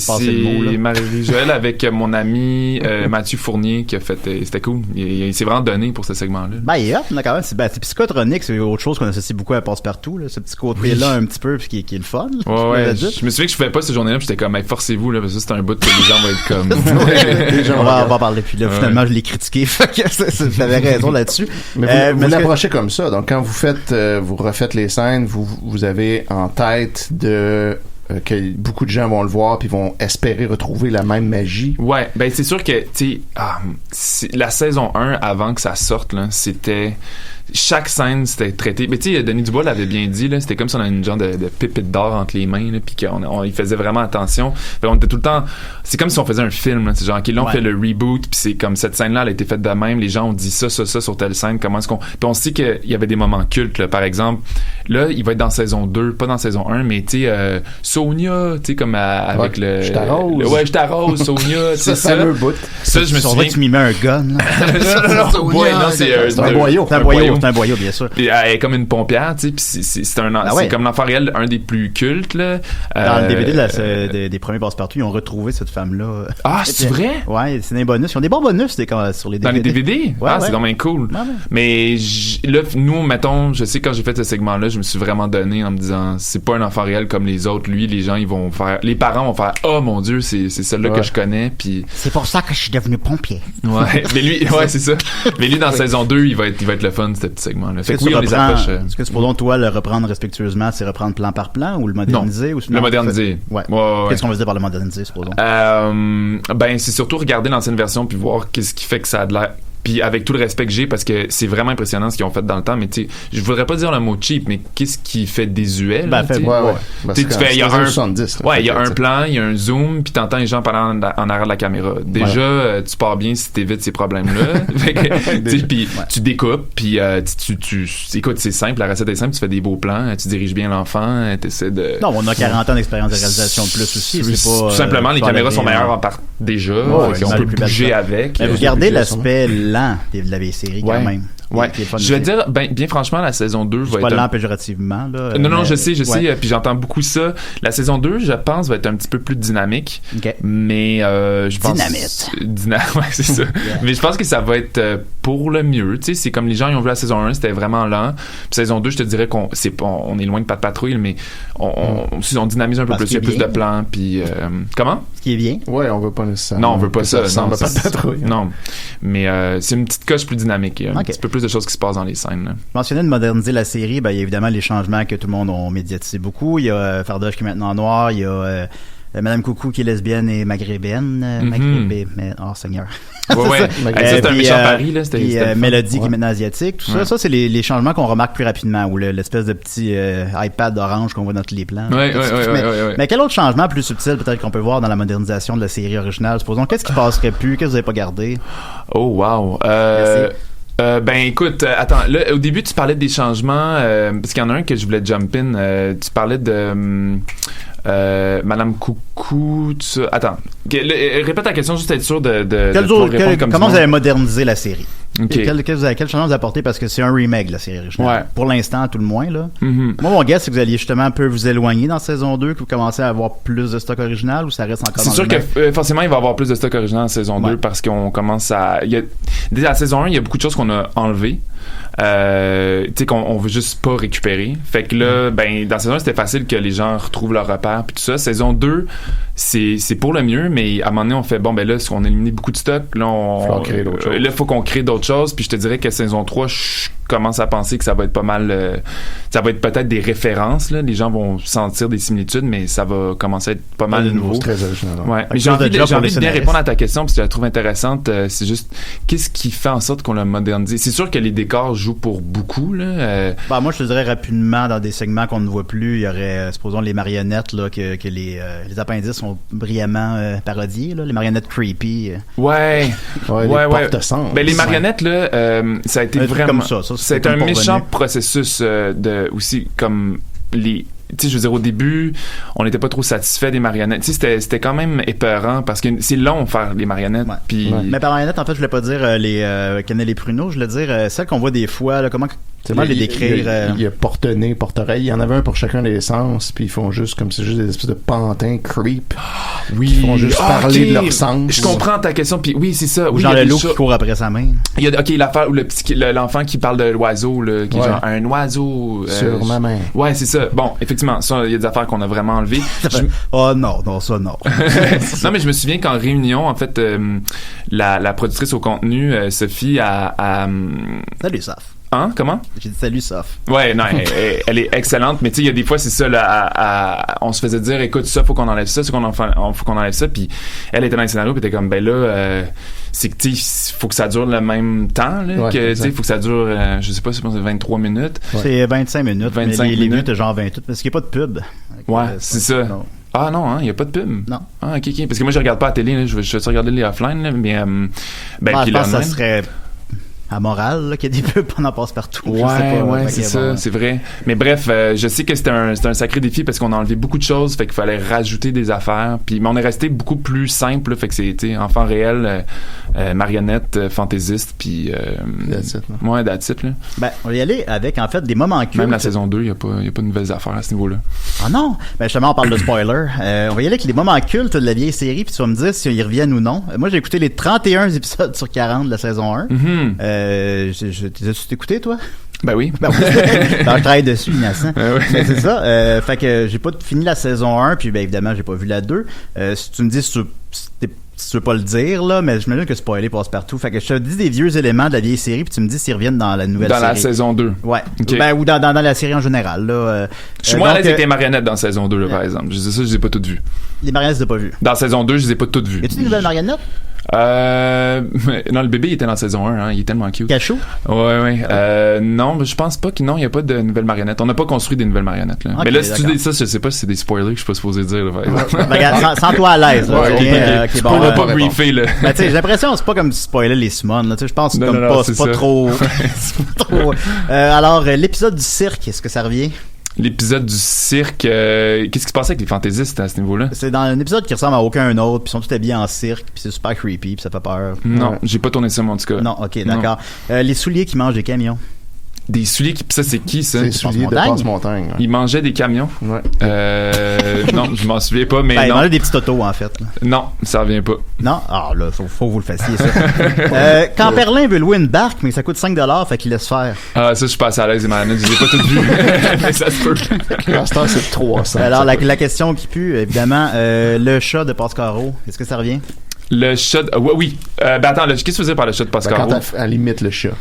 Marie-Joëlle avec mon ami Mathieu Fournier qui a fait. C'était cool. Il s'est vraiment donné pour ce segment-là. Ben, il est hop, quand même. C'est psychotronique, c'est autre chose qu'on associe beaucoup à Passe-Partout, là. Ce petit côté-là, un petit peu, puis qui est le fun. Ouais. Je me souviens que je faisais pas cette journée-là, puis j'étais comme, forcez-vous, là, parce que c'est un bout que les gens vont être comme. On va en parler, puis là, finalement, je l'ai critiqué. J'avais raison là-dessus. Mais vous l'approchez comme ça. Donc, quand vous refaites les scènes, vous avez en tête que beaucoup de gens vont le voir puis vont espérer retrouver la même magie. Ouais, ben c'est sûr que la saison 1 avant que ça sorte là, c'était chaque scène c'était traité. Mais tu sais, Denis Dubois l'avait bien dit là, c'était comme si on avait une genre de pépite d'or entre les mains là, puis il faisait vraiment attention. Fait on était tout le temps, c'est comme si on faisait un film là, c'est genre là on fait le reboot puis c'est comme cette scène là elle a été faite de même, les gens ont dit ça sur telle scène, comment est-ce qu'on, puis on sait qu'il y avait des moments cultes là, par exemple là il va être dans saison 2, pas dans saison 1, mais tu sais Sonia, tu sais comme avec le je t'arrose. Ouais, je t'arrose Sonia, c'est ça. Bout. Ça je me souviens que tu m'y mets un gun. Non, c'est un boyau. C'est un boyau. c'est un boyau, bien sûr. Puis elle est comme une pompière, tu sais, puis c'est comme l'enfant réel, un des plus cultes, là. Dans le DVD des premiers Passe-Partout, ils ont retrouvé cette femme-là. Ah, c'est vrai? Ouais, c'est des bonus. Ils ont des bons bonus sur les DVD. Dans les DVD? Ouais, c'est vraiment cool. Ouais. Mais là, nous, mettons, je sais quand j'ai fait ce segment-là, je me suis vraiment donné en me disant, c'est pas un enfant réel comme les autres. Lui, les gens, les parents vont faire, oh mon Dieu, c'est celle-là que je connais, puis... C'est pour ça que je suis devenu pompier. Ouais, mais lui, c'est ça. Mais lui, dans saison 2, il va être le fun, ce petit segment-là. Fait que oui, on les approche. Est-ce que c'est pour toi le reprendre respectueusement, c'est reprendre plan par plan ou le moderniser? Non, le moderniser. Ouais. Qu'est-ce qu'on veut dire par le moderniser, supposons? C'est surtout regarder l'ancienne version puis voir qu'est-ce qui fait que ça a de l'air. Puis avec tout le respect que j'ai, parce que c'est vraiment impressionnant ce qu'ils ont fait dans le temps, mais tu sais, je voudrais pas dire le mot cheap, mais qu'est-ce qui fait désuet? Il y a un plan, il y a un zoom, puis t'entends les gens parler en arrière de la caméra. Déjà, tu pars bien si t'évites ces problèmes-là. Puis tu découpes, puis écoute, c'est simple, la recette est simple, tu fais des beaux plans, tu diriges bien l'enfant, t'essaies de... Non, on a 40 ans d'expérience de réalisation de plus aussi. C'est pas, tout simplement, les caméras sont meilleures en part déjà, on peut bouger avec. Mais vous gardez l'aspect lent de la vieille série quand même. Ouais. Je vais dire, bien franchement, la saison 2 va être... pas lent péjorativement, là. Non, je sais, puis j'entends beaucoup ça. La saison 2, je pense, va être un petit peu plus dynamique. Okay. Mais je pense... Dynamite. Ouais, c'est ça. Mais je pense que ça va être pour le mieux. Tu sais, c'est comme les gens, ils ont vu la saison 1, c'était vraiment lent. Puis saison 2, je te dirais qu'on est loin de Pat Patrouille, mais on dynamise un peu plus. Il y a plus de plans, puis... Comment? Ce qui est bien. Ouais, on veut pas nécessairement... Non, on veut pas ça. Non, Pat Patrouille. Non. Mais c'est une petite coche plus dynamique. Un petit peu plus de choses qui se passent dans les scènes. Là. Je mentionnais de moderniser la série, il y a évidemment les changements que tout le monde a médiatisé beaucoup. Il y a Fardoche qui est maintenant noir, il y a Madame Coucou qui est lesbienne et maghrébine. Oh Seigneur. Ouais. C'est un méchant pari, là. Puis Mélodie qui est maintenant asiatique. Tout ça, c'est les changements qu'on remarque plus rapidement, ou l'espèce de petit iPad orange qu'on voit dans tous les plans. Mais quel autre changement plus subtil peut-être qu'on peut voir dans la modernisation de la série originale? Supposons, qu'est-ce qui passerait plus? Qu'est-ce que vous n'avez pas gardé? Oh, wow. Écoute, attends, là, au début, tu parlais des changements, parce qu'il y en a un que je voulais jump in. Tu parlais de Madame Coucou, tout ça. Attends, répète ta question, juste être sûr de comment vous avez modernisé la série? Okay. Quel changement vous apportez, parce que c'est un remake de la série originale. Ouais. Pour l'instant, à tout le moins, là. Mm-hmm. Moi, mon guess, c'est que vous alliez justement un peu vous éloigner dans saison 2, que vous commencez à avoir plus de stock original, ou ça reste encore c'est sûr que forcément, il va y avoir plus de stock original en saison 2, parce qu'on commence à... Déjà, à la saison 1, il y a beaucoup de choses qu'on a enlevées. Tu sais, qu'on veut juste pas récupérer. Fait que là, dans saison 1, c'était facile que les gens retrouvent leur repère, puis tout ça. Saison 2, c'est pour le mieux, mais à un moment donné, on fait, là, on a éliminé beaucoup de stock, là, il faut qu'on crée d'autres choses, puis je te dirais que saison 3, je commence à penser que ça va être pas mal, ça va être peut-être des références, là. Les gens vont sentir des similitudes, mais ça va commencer à être pas mal nouveau. Très original. Ouais. Mais j'ai envie de bien répondre à ta question, parce que je la trouve intéressante. C'est juste, qu'est-ce qui fait en sorte qu'on l'a modernisé? C'est sûr que les décors jouent pour beaucoup, là. Moi, je te dirais rapidement, dans des segments qu'on ne voit plus, il y aurait, supposons, les marionnettes, là, que les appendices sont brillamment parodiés, là, les marionnettes creepy. Ouais. Porte-sens. Les marionnettes, là, ça a été vraiment... Comme ça c'est un méchant processus de aussi comme les... Tu sais, je veux dire, au début, on n'était pas trop satisfait des marionnettes. Tu sais, c'était quand même épeurant, parce que c'est long faire les marionnettes. Ouais. Puis... Mais par marionnettes, en fait, je voulais pas dire les Cannelle et Pruneau, je voulais dire celles qu'on voit des fois, là, comment les décrire? Il y a porte-nez, porte-oreille. Il y en avait un pour chacun des sens, puis ils font juste comme c'est juste des espèces de pantins creep. Oui. Ils font juste parler de leur sens. Je comprends ta question, puis oui, c'est ça. Ou genre le loup qui court après sa main. Il y a l'affaire où l'enfant qui parle de l'oiseau, là, qui est genre un oiseau sur ma main. Ouais, c'est ça. Bon, effectivement, ça, il y a des affaires qu'on a vraiment enlevées. Oh non, ça non. Non, mais je me souviens qu'en réunion, en fait, la productrice au contenu, Sophie, Salut, Saf. Hein? Comment? J'ai dit salut, Saf. Ouais, non, elle est excellente, mais tu sais, il y a des fois, c'est ça, là, on se faisait dire, écoute, ça, faut qu'on enlève ça, faut qu'on enlève ça, puis elle était dans le scénario, puis était comme, c'est que, tu sais, faut que ça dure le même temps, là, que, tu sais, faut que ça dure, je sais pas, c'est 23 minutes. Ouais. C'est 25 minutes, 25 mais les minutes. minutes, genre 28, parce qu'il n'y a pas de pub. Ouais, c'est ça. Non. Ah non, hein, il n'y a pas de pub. Non. Ah, ok. Parce que moi, je regarde pas la télé, là, je vais regarder les offline, là, mais, je pense que ça serait... à Montréal, là, qu'il y a des pubs pendant Passe-Partout. Ouais, c'est ça, c'est vrai. Mais bref, je sais que c'était un sacré défi parce qu'on a enlevé beaucoup de choses, fait qu'il fallait rajouter des affaires. Puis, mais on est resté beaucoup plus simple, là, fait que c'était enfant réel, marionnette, fantaisiste, puis that's it, ouais, that's it, là. Ben, on va y aller avec, en fait, des moments cultes. Même la saison 2, il y a pas de nouvelles affaires à ce niveau-là. Ah non! Ben, justement, on parle de spoiler. On va y aller avec les moments cultes de la vieille série, puis tu vas me dire si ils reviennent ou non. Moi, j'ai écouté les 31 épisodes sur 40 de la saison 1. T'as-tu écouté, toi? Ben oui. Ben, je travaille dessus, innocent. Mais c'est ça. Fait que j'ai pas fini la saison 1, puis ben évidemment, j'ai pas vu la 2. Si tu me dis si tu veux pas le dire, là, mais j'imagine que spoiler Passe-Partout. Fait que je te dis des vieux éléments de la vieille série, puis tu me dis s'ils reviennent dans la nouvelle série. Dans la saison 2. Ouais. Okay. Ben, ou dans la série en général, là. Je suis moins à l'aise avec les marionnettes dans saison 2, là, par exemple. Je dis ça, je les ai pas toutes vues. Les marionnettes, je les ai pas vues. Dans saison 2, je les ai pas toutes vues. Y a-tu des nouvelles marionnettes? Non, le bébé il était dans saison 1, hein, il est tellement cute. Cachot? Ouais. Non, je pense pas qu'il y a pas de nouvelles marionnettes. On n'a pas construit des nouvelles marionnettes, là. Okay, mais là, si tu dis ça, je sais pas si c'est des spoilers que je suis pas supposé dire, là. Regarde, sens-toi à l'aise, là. Okay, bon, on va pas briefer, là. Ben, tu sais, j'ai l'impression que c'est pas comme spoiler les summons, là. Tu sais, je pense que c'est pas trop. C'est pas trop. Alors, l'épisode du cirque, est-ce que ça revient? L'épisode du cirque, qu'est-ce qui se passait avec les fantaisistes à ce niveau-là? C'est dans un épisode qui ressemble à aucun autre, puis ils sont tous habillés en cirque, puis c'est super creepy, puis ça fait peur. Non, j'ai pas tourné ça, en tout cas. Non, ok, d'accord. Les souliers qui mangent des camions. Des souliers ça c'est qui ça? C'est des souliers de Passe-Montagne. Ils mangeaient des camions? Ouais. Non, je m'en souviens pas, mais ils non. mangeaient des petits autos, en fait. Là. Non, ça revient pas. Non? Ah, là, faut que vous le fassiez, ça. Quand Perlin veut louer une barque, mais ça coûte 5$, fait qu'il laisse faire. Ah, ça, je suis passé à l'aise, les marionnettes, je les ai pas toutes vues. Mais ça se peut. L'instant, c'est 300. Alors, la question qui pue, évidemment, le chat de Pascaro, est-ce que ça revient? Le chat oui. Attends, qu'est-ce que tu faisais par le chat de Pascaro? Quand elle imite le chat.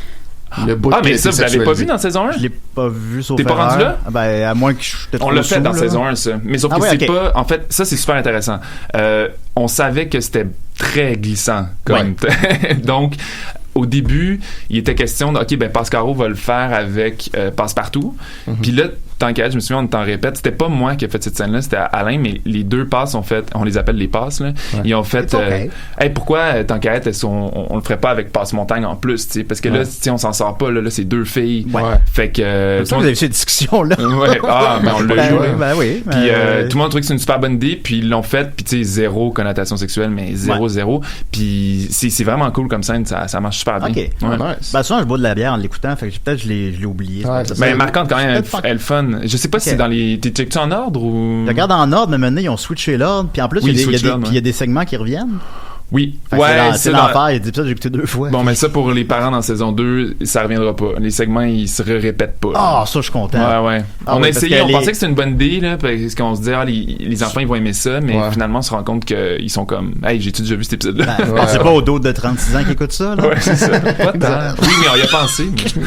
Mais ça, vous l'avez pas vu dans saison 1? Je l'ai pas vu, sauf T'es pas rendu là? Ben, à moins que je te trouve. On l'a fait dans saison 1, ça. Mais sauf que c'est pas... En fait, ça, c'est super intéressant. On savait que c'était très glissant. Donc, au début, il était question de, OK, ben, Pascaro va le faire avec Passe-Partout. Puis là, tant qu'à je me souviens, on t'en répète, c'était pas moi qui ai fait cette scène-là, c'était Alain, mais les deux passes ont fait, on les appelle les passes, là. Ouais. Ils ont fait, hey, pourquoi, tant qu'à on le ferait pas avec Passe-Montagne en plus, tu sais, parce que là, tu sais, on s'en sort pas, là, c'est deux filles. Ouais. Fait que. Vous avez eu cette discussion-là. Ouais, on l'a joué. Ben oui. Puis tout le monde trouvait que c'est une super bonne idée, puis ils l'ont fait, puis tu sais, zéro connotation sexuelle, mais zéro. Puis c'est vraiment cool comme scène, ça marche super bien. OK. Ouais. Nice. Ben, souvent, je bois de la bière en l'écoutant, fait que peut-être je l'ai oublié. Ouais, mais marquante quand même, elle fun. Je sais pas si c'est dans les. T'es-tu en ordre ou. Je regarde en ordre, mais maintenant, ils ont switché l'ordre, puis en plus, il y a des segments qui reviennent. Oui. C'est l'enfer. Il y a des épisodes que j'ai écouté 2 fois. Bon, mais ça, pour les parents dans saison 2, ça reviendra pas. Les segments, ils se répètent pas. Ah, ça, je suis content. Ouais. On a essayé, on pensait que c'était une bonne idée, là, parce qu'on se disait, les enfants, ils vont aimer ça, mais finalement, on se rend compte qu'ils sont comme, hey, j'ai-tu déjà vu cet épisode-là? C'est pas au dos de 36 ans qui écoute ça, là? Ouais, c'est ça. Pas tant. Oui, mais on y a pensé.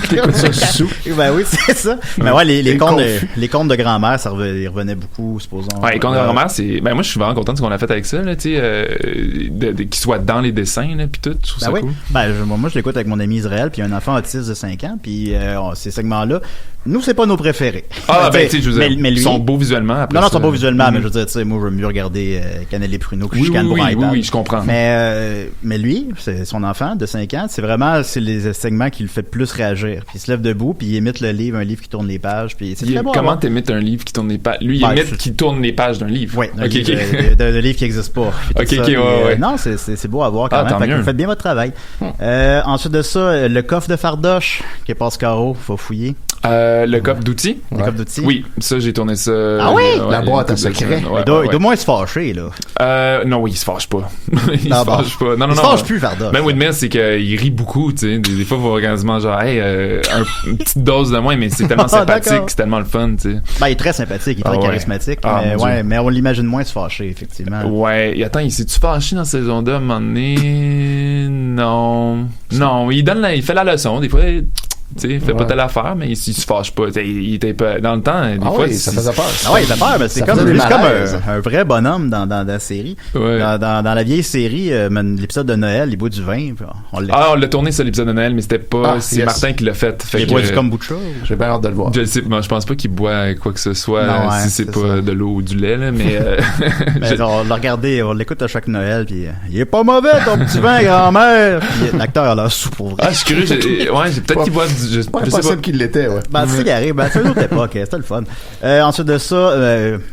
T'écoutes ça sous. Ben oui, c'est ça. Mais ouais, les contes de grand-mère, ils revenaient beaucoup, supposons. Ouais, les contes de grand-mère, c'est. Ben moi, je suis vraiment content de ce qu'on a fait avec ça, là, tu sais, qu'ils soient dans les dessins, là, pis tout. Je trouve ça cool. Ben, moi, je l'écoute avec mon ami Israël, puis il y a un enfant autiste de 5 ans, puis ces segments-là, nous, c'est pas nos préférés. Ah, ben, tu sais, je veux dire, mais lui, ils sont beaux visuellement. Après non, ils sont beaux visuellement, mais je veux dire, tu sais, moi, je veux mieux regarder Cannelle et Pruneau que je chicane pour iPad. Oui, je comprends. Mais lui, c'est son enfant de 5 ans, c'est les segments qui le fait plus réagir. Puis il se lève debout, puis il imite un livre qui tourne les pages, puis c'est très beau. Comment t'imites un livre qui tourne les pages? Lui, il imite qui tourne les pages d'un livre. Oui, d'un livre qui n'existe pas. Ouais. Non, c'est beau à voir quand même. Fait que vous faites bien votre travail. Ensuite de ça, le coffre de Fardoche, qui est Pascaro, faut fouiller. Le coffre d'outils? Le coffre d'outils? Oui, ça, j'ai tourné ça. Ah oui? La boîte à secret. Il doit moins se fâcher, là. Non, oui, il se fâche pas. Il se fâche pas. Non. Il se fâche plus, Fardoche. Ben, Woodmill, c'est qu'il rit beaucoup, tu sais. Des fois, il va quasiment genre, hey, une petite dose de moins, mais c'est tellement sympathique, c'est tellement le fun, tu sais. Ben, il est très sympathique, il est très charismatique. Mais on l'imagine moins se fâcher, effectivement. Ouais, et attends, il s'est-tu fâché dans saison 2 à un moment donné? Non, il fait la leçon, des fois. Tu sais, fait pas telle affaire, mais il se fâche pas. Il était pas. Dans le temps, des fois. Ça faisait peur. Ah ouais, il faisait peur, mais c'est comme un vrai bonhomme dans la série. Ouais. Dans la vieille série, l'épisode de Noël, il boit du vin. On l'a tourné sur l'épisode de Noël, mais c'était pas. C'est Martin qui l'a fait. Il boit du kombucha. J'ai bien hâte de le voir. Je le sais, moi, je pense pas qu'il boit quoi que ce soit, non, si c'est pas ça. De l'eau ou du lait, là, mais. On l'a regardé, on l'écoute à chaque Noël, puis il est pas mauvais ton petit vin, grand-mère. Puis l'acteur a l'air sous pour vrai. Ah, je suis curieux. J'ai peut-être qu'il boit du. Je sais pas. Qu'il l'était, ouais. C'est carré, c'est une autre époque, c'était le fun. Ensuite de ça,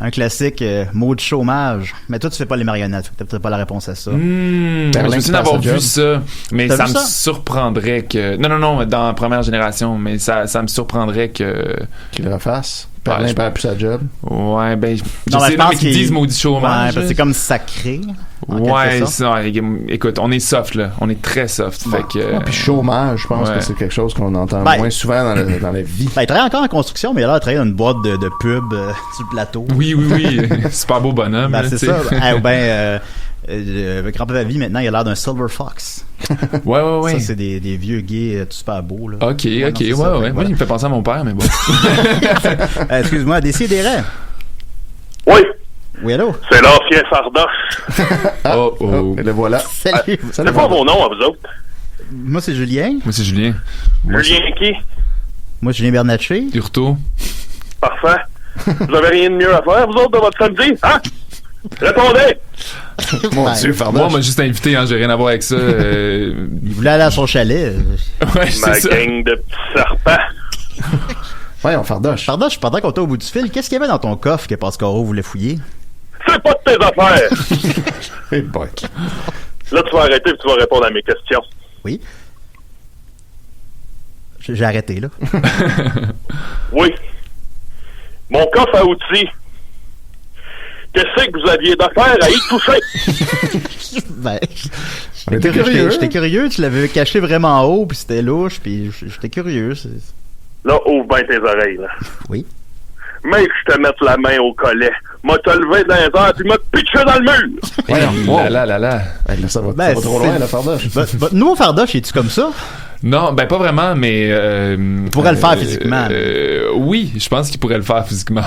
un classique, mot de chômage. Mais toi, tu fais pas les marionnettes, t'as peut-être pas la réponse à ça. Je sais d'avoir vu ça, mais ça me surprendrait que... Non, dans la première génération, mais ça me surprendrait qu'il le refasse. Perlin perd plus sa job. Ouais, ben, je sais pas qu'ils disent maudit chômage. Ouais, c'est comme sacré. Ouais, écoute, on est soft, là. On est très soft. Fait que. Puis chômage, je pense que c'est quelque chose qu'on entend moins souvent dans la vie. Il travaille encore en construction, mais il a l'air de travailler dans une boîte de pub sur le plateau. Oui. Super beau bonhomme. C'est ça. Ou bien, Grand-papa Vie, maintenant, il a l'air d'un Silver Fox. Ouais. Ça, c'est des vieux gays tout super beaux, là. Ok. Moi, il me fait penser à mon père, mais bon. Excuse-moi, Décidérez. Oui. Oui, allô? C'est l'ancien Fardoche. Et le voilà. Salut. C'est pas vos noms à vous autres? Moi, c'est Julien. Moi, c'est Julien. Julien qui? Moi, Julien Bernatchez. Hurtaud. Parfait. Vous avez rien de mieux à faire, vous autres, de votre samedi? Hein? Répondez! Mon Dieu, Fardoche. Moi, on m'a juste invité, j'ai rien à voir avec ça. Il voulait aller à son chalet. Ouais, c'est Ma ça. gang de petits serpents. Voyons, Fardoche. Fardoche, pendant qu'on était au bout du fil, qu'est-ce qu'il y avait dans ton coffre que Pascaro voulait fouiller? C'est pas de tes affaires! Hey boy. Là, tu vas arrêter et tu vas répondre à mes questions. Oui. J'ai arrêté, là. Oui. Mon coffre à outils. Qu'est-ce que vous aviez d'affaires à y toucher? J'étais curieux, tu l'avais caché vraiment haut, puis c'était louche, puis j'étais curieux. Là, ouvre bien tes oreilles, là. Oui. Mais que je te mette la main au collet, m'a te levé dans les airs, puis m'a te pitché dans le mur! Là. Ça va trop loin, la Fardoche. Votre nouveau Fardoche, es-tu comme ça? Non, ben pas vraiment, mais... il pourrait le faire physiquement. Oui, je pense qu'il pourrait le faire physiquement.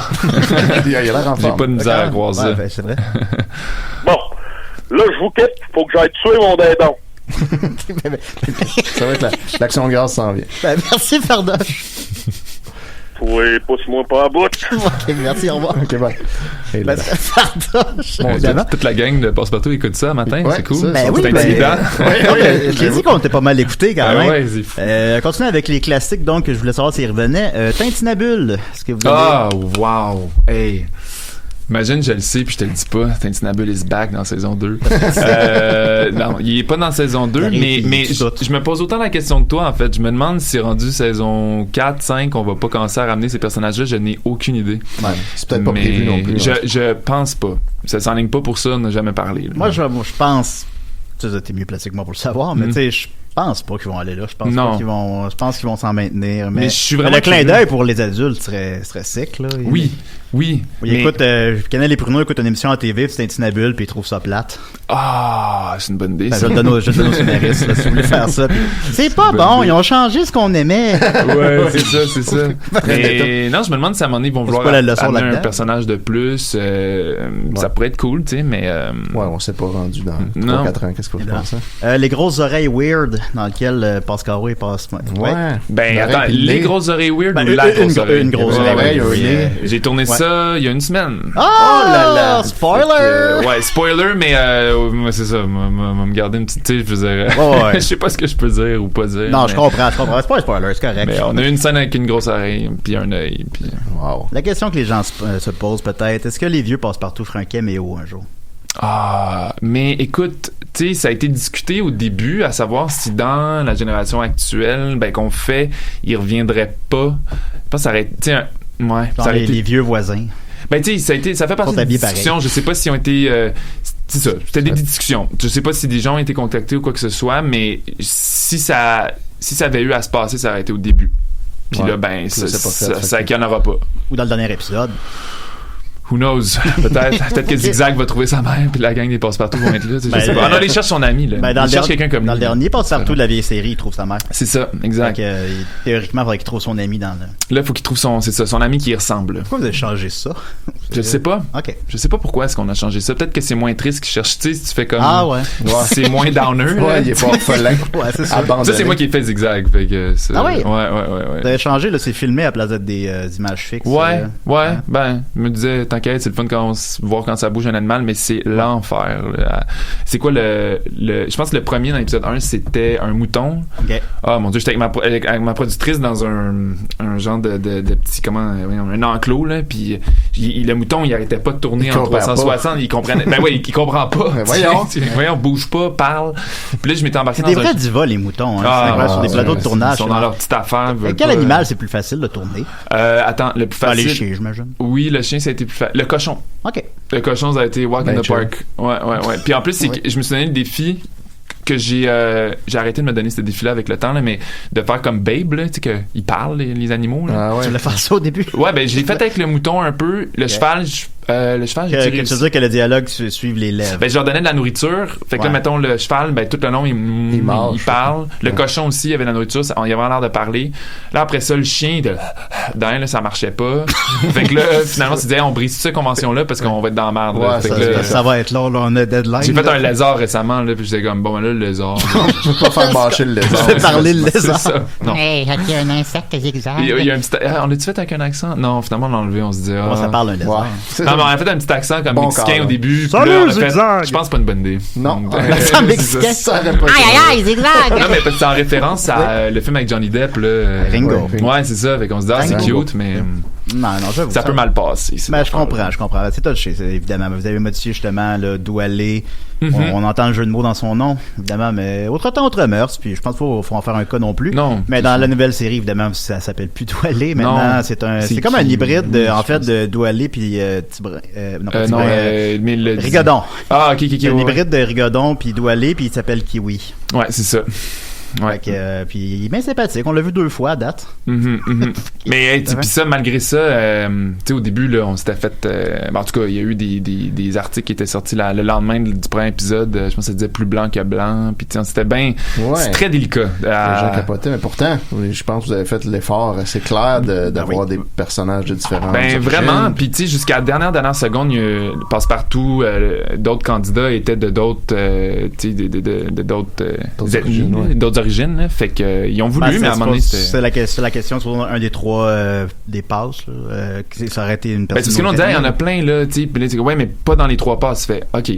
Il a l'air en forme. J'ai pas de misère à croire ça. Ben, c'est vrai. Bon, là, je vous quitte, faut que j'aille tuer mon dindon. Ça va être l'action de grâce s'en vient. Ben, merci, Fardoche. Oui, pousse-moi pas à bout. Ok, merci, au revoir. Ok, bye. Et là, Fardoche. Toute la gang de Passe-Partout écoute ça matin, c'est cool. Ben oui, c'est intimidant. J'ai dit qu'on était pas mal écouté quand même. Ouais, c'est fou. Continue avec les classiques, donc, je voulais savoir s'ils revenaient. Tintinabule, est-ce que vous avez... Ah, wow! Hey! Imagine, je le sais, puis je te le dis pas. Tintinabule is back dans saison 2. Non, il est pas dans saison 2, mais je me pose autant la question que toi, en fait. Je me demande si rendu saison 4, 5, on va pas commencer à ramener ces personnages-là. Je n'ai aucune idée. Ouais, c'est peut-être pas prévu non plus. Je pense pas. Ça s'enligne pas pour ça, on n'a jamais parlé. Là. Moi, je pense... Tu sais, t'es mieux placé que moi pour le savoir, mais tu sais, je pense pas qu'ils vont aller là. Je pense qu'ils vont s'en maintenir. Mais je suis vraiment le clin d'œil pour les adultes serait sick, là. Oui. Écoute, Canel et Pruneau écoutent une émission à TV, c'est Tintinabule, puis ils trouvent ça plate. Ah, c'est une bonne idée. Ben, je le donne aux scénaristes, là, si vous voulez faire ça. C'est pas bon, ils ont changé ce qu'on aimait. Ouais, c'est ça. Mais non, je me demande si à un moment donné, ils vont vouloir amener un personnage de plus. Ça pourrait être cool, tu sais, mais... Ouais, on s'est pas rendu dans 3-4 ans. Qu'est-ce que vous pensez? Les grosses oreilles weird, dans lesquelles Pascaro et passe... Ouais. Ben, attends, les grosses oreilles weird ou la grosse oreille? Une grosse oreille. J'ai tourné ça il y a une semaine. Oh là là! Spoiler! Ouais, spoiler, mais c'est ça. Me garder une petite... Tu sais, je veux dire... Je sais pas ce que je peux dire ou pas dire. Non, je comprends. C'est pas un spoiler, c'est correct. Mais on a eu une scène avec une grosse oreille, puis un œil, puis... Wow. La question que les gens se posent peut-être, est-ce que les vieux Passe-Partout feraient un caméo un jour? Ah, mais écoute, tu sais, ça a été discuté au début, à savoir si dans la génération actuelle, ben qu'on fait, ils reviendraient pas. Je pense que ça aurait été... Ouais, ça aurait été... les vieux voisins. Ben tu sais, ça fait partie des discussions. Pareil. Je sais pas si ont été... c'est ça, c'était des discussions. Je sais pas si des gens ont été contactés ou quoi que ce soit, mais si ça avait eu à se passer, ça aurait été au début. Puis là, ben, ça qu'il n'y en aura pas. Ou dans le dernier épisode. Who knows? Peut-être que Zigzag va trouver sa mère, puis la gang des Passe-Partout vont être là. Je sais pas. Ah non, il cherche son ami, là. Il cherche quelqu'un comme lui. Dans le dernier Passe-Partout de la vieille série, il trouve sa mère. C'est ça, exact. Donc, théoriquement, il faudrait qu'il trouve son ami dans le... Là, il faut qu'il trouve son ami qui y ressemble. Pourquoi vous avez changé ça? Je sais pas. OK. Je sais pas pourquoi est-ce qu'on a changé ça. Peut-être que c'est moins triste qu'il cherche. Tu sais, si tu fais comme... Ah ouais. C'est moins downer. Ouais, il est pas orphelin. Ouais, c'est ça. Ça, c'est moi qui ai fait Zigzag. Fait que ah ouais? Ouais. Vous avez changé, là, c'est filmé à place d'être des images fixes. Ouais. Ben, je me disais, t'inquiète, c'est le fun voir quand ça bouge un animal, mais c'est l'enfer. Là. C'est quoi je pense que le premier dans l'épisode 1, c'était un mouton. OK. Ah, mon Dieu, j'étais avec ma productrice dans un genre de petit, un enclos, là, puis le mouton, il arrêtait pas de tourner en 360, il comprenait. Ben oui, il comprend pas. Voyons, bouge pas, parle. Puis là, je m'étais embarqué dans des vrais divas, les moutons, hein. Sur des plateaux de tournage. Ils sont dans leur petite affaire. Quel animal c'est plus facile de tourner? Attends, le plus facile. Les chiens, j'imagine. Oui, le chien, ça a été plus facile. Le cochon. OK. Le cochon, ça a été Walk in the Park. Ouais. Puis en plus, c'est que je me suis donné le défi que j'ai arrêté de me donner ce défi-là avec le temps, là, mais de faire comme Babe, là, tu sais, qu'ils parlent, les animaux. Là. Ah ouais. Tu voulais faire ça au début? Ouais, ben, je l'ai fait avec le mouton un peu. Le cheval, j'ai tu veux dire que le dialogue suive les lèvres. Ben, je leur donnais de la nourriture. Fait que là, mettons, le cheval, ben, tout le long, il parle. Le cochon aussi, il avait de la nourriture. Il avait l'air de parler. Là, après ça, le chien, là, ça marchait pas. Fait que là, finalement, on s'est dit, on brise cette convention-là parce qu'on va être dans la merde. Ouais, ça va être long, là, on a deadline. J'ai fait un lézard récemment, là, puis j'étais comme, bon, là, le lézard. Je peux pas faire bâcher le lézard. Je vais parler le lézard. C'est ça. Non. Hey, as-tu un insecte Zigzag? Il y a un petit... On l'a-tu fait avec un accent? Non, finalement, on l'a enlevé, on se dit, ça parle un lézard. Non, mais on a fait un petit accent comme mexicain au début. Salut, Zigzag! Je pense que c'est pas une bonne idée. Non. L'accent mexicain, ça aurait pas été. Aïe, Zigzag! Non, mais c'est en référence à le film avec Johnny Depp, là. Ringo. Ouais, c'est ça. Fait qu'on se dit, c'est cute, mais... Non, j'avoue. Ça peut mal passer. Mais je comprends. C'est touché, évidemment. Vous avez modifié justement d'où aller. On entend le jeu de mots dans son nom, évidemment, mais autre temps, autre mœurs. Puis je pense qu'il faut en faire un cas non plus. Non. Mais dans la nouvelle série, évidemment, ça s'appelle plus d'où aller. Maintenant, c'est comme un hybride en fait de d'où aller puis Rigodon. Ah, ok. C'est un hybride de Rigodon puis d'où aller puis il s'appelle Kiwi. Ouais, c'est ça. Ouais. Puis il est bien sympathique. On l'a vu 2 fois à date. Mais puis ça, malgré ça, tu sais, au début, là, on s'était fait... en tout cas, il y a eu des articles qui étaient sortis le lendemain du premier épisode. Je pense que ça disait plus blanc que blanc. Puis c'était bien... C'est très délicat. Les gens capotaient. Mais pourtant, je pense que vous avez fait l'effort assez clair d'avoir des personnages de différents origines. Vraiment. Puis tu sais, jusqu'à la dernière seconde, Passe-Partout, d'autres candidats étaient de d'autres... tu sais, d'autres origines, là. Fait que ils ont voulu, mais à un moment donné, c'est la question sur un des 3 des passes, ça aurait été une personne. C'est ce que l'on disait, il y en a plein, là, tu sais, puis là, ouais, mais pas dans les 3 passes. Fait, ok,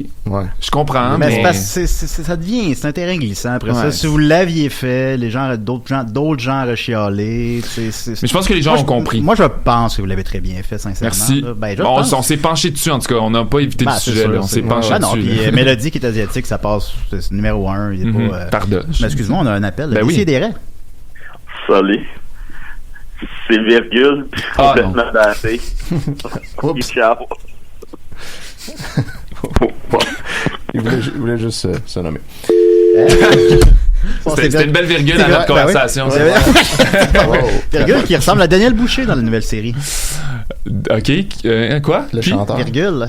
je comprends, mais c'est parce que ça devient, c'est un terrain glissant. Après ça, si vous l'aviez fait, d'autres gens auraient chialé. Mais je pense que les gens ont compris. Moi, je pense que vous l'avez très bien fait, sincèrement. Merci. On s'est penché dessus, en tout cas, on n'a pas évité le sujet, là, on s'est penché dessus. Puis Mélodie qui est asiatique, ça passe, c'est numéro 1. Pardon. Mais excuse-moi, on a un appel. Ben oui. Salut. C'est virgule, puis complètement daté. Ciao. Il voulait juste se nommer. C'était une belle virgule à notre conversation. Virgule qui ressemble à Daniel Boucher dans la nouvelle série. Ok, quoi? Le chanteur. Virgule.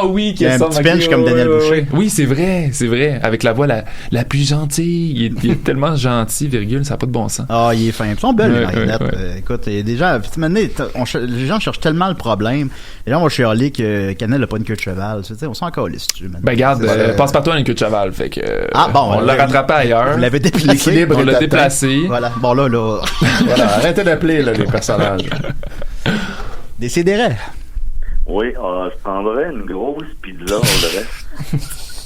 Oui, qui a un petit pinch comme Daniel Boucher. Oui, c'est vrai. Avec la voix la plus gentille. Il est tellement gentil, virgule, ça n'a pas de bon sens. Il est fin. Ils sont belles, les marionnettes. Écoute, il y a des gens, les gens cherchent tellement le problème. Les gens vont chialer que Canel n'a pas une queue de cheval. On s'en calisse. Ben, regarde, Passe-Partout a une queue de cheval. Fait que. On l'a rattrapé ailleurs. Vous l'avez déplacé. On l'a déplacé. Voilà. Bon, là. Voilà, arrêtez d'appeler, là, les personnages. Décidérez. Oui, je prendrais une grosse pizza, on le reste.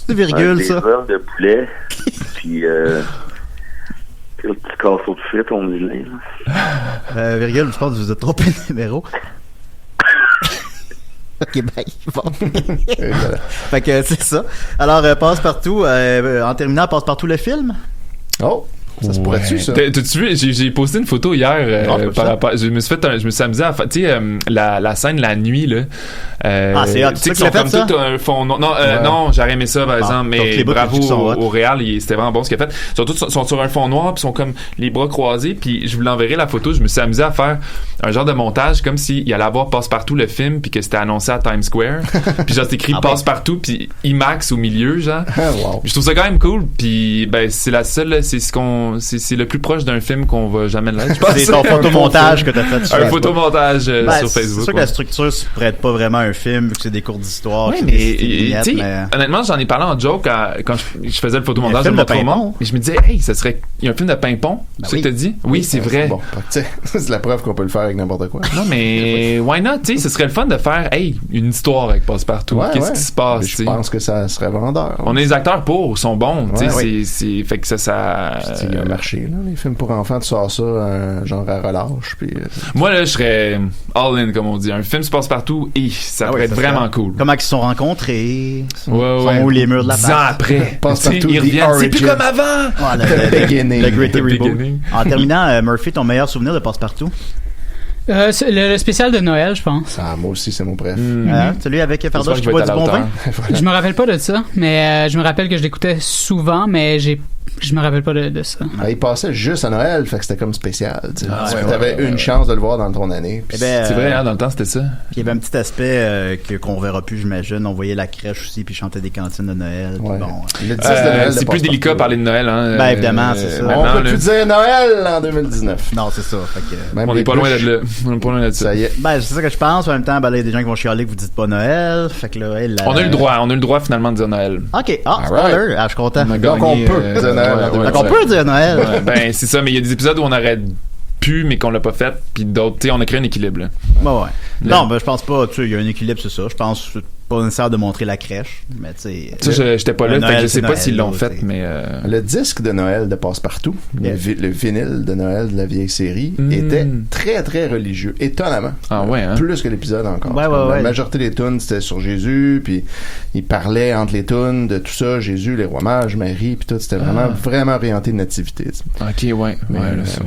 C'est virgule, ça. Des œufs de poulet, puis un petit casseau de frites, on dit là. Virgule, je pense que vous êtes trompé de numéro. Ok, bye. Bon. Fait que c'est ça. Alors, Passe-Partout, en terminant, Passe-Partout le film. Ça se pourrait-tu, ça? T'as-tu vu? J'ai posté une photo hier par rapport. Je me suis amusé à faire. Tu sais, la scène la nuit, là. C'est hot. Tu sais qu'ils comme tout un fond. Non, j'aurais aimé ça, par exemple, mais bravo au Réal, c'était vraiment bon ce qu'il a fait. Surtout, ils sont sur un fond noir, puis sont comme les bras croisés, puis je vous l'enverrai la photo. Je me suis amusé à faire un genre de montage comme s'il allait avoir Passe-Partout le film, puis que c'était annoncé à Times Square. Puis genre, c'est écrit Passe-Partout, puis IMAX au milieu, genre. Wow. Je trouve ça quand même cool, puis ben, c'est la seule, c'est le plus proche d'un film qu'on va jamais l'être. C'est ton photomontage que t'as fait. Un photomontage sur Facebook. C'est sûr que la structure se prête pas vraiment à un film, vu que c'est des cours d'histoire. Oui, mais honnêtement, j'en ai parlé en joke quand je faisais le photomontage de mon roman. Et je me disais, hey, ça serait. Il y a un film de Pimpon. C'est ça que t'as dit? Oui, c'est vrai. Bon, c'est la preuve qu'on peut le faire avec n'importe quoi. Non, mais why not? Tu sais, ce serait le fun de faire, hey, une histoire avec Passe-Partout. Qu'est-ce qui se passe? Je pense que ça serait vendeur. On a les acteurs sont bons. Tu sais, fait que ça. Il y a un marché, là. Les films pour enfants, tu sors ça, genre à relâche. Puis, moi, là, je serais all-in, comme on dit. Un film se passe partout et ça pourrait être vraiment cool. Comment ils se sont rencontrés? Sont où les murs de la 10 ans après. Passe-Partout, ils reviennent. C'est plus comme avant! Le Gritty Reboot. En terminant, Murphy, ton meilleur souvenir de Passe-Partout? Le spécial de Noël, je pense. Moi aussi, c'est mon préf. Celui avec Fardoche qui boit du bon vin? Je me rappelle pas de ça, mais je me rappelle que je l'écoutais souvent, mais je me rappelle pas de ça. Il passait juste à Noël, fait que c'était comme spécial. Tu avais une chance de le voir dans ton année. C'est vrai, dans le temps, c'était ça. Puis il y avait un petit aspect qu'on verra plus, j'imagine. On voyait la crèche aussi, puis chantait des cantines de Noël. Bon, le 10 de Noël, c'est plus délicat de parler de Noël. Hein, évidemment, c'est ça. On peut plus dire Noël en 2019. Non, c'est ça. Fait que, on n'est pas loin d'être là. On est pas loin d'être ça. Ça y est. C'est ça que je pense. En même temps, il y a des gens qui vont chialer que vous dites pas Noël. Fait que là, on a eu le droit finalement de dire Noël. OK. Spoiler. Je suis content. Donc on peut dire Noël. Donc on peut dire Noël. Ben, c'est ça, mais il y a des épisodes où on aurait pu, mais qu'on l'a pas fait, puis d'autres, tu sais, on a créé un équilibre, là. Non, je pense pas, tu sais, il y a un équilibre, c'est ça. Je pense pas nécessaire de montrer la crèche, mais tu sais. Ça, j'étais pas là, fait que je sais pas s'ils l'ont fait, mais. Le disque de Noël de Passe-Partout, le vinyle de Noël de la vieille série, était très, très religieux, étonnamment. Ah ouais, hein? Plus que l'épisode encore. La majorité des tunes, c'était sur Jésus, puis il parlait entre les tunes de tout ça, Jésus, les rois mages, Marie, puis tout. C'était vraiment orienté de nativité. Ok, ouais. Mais,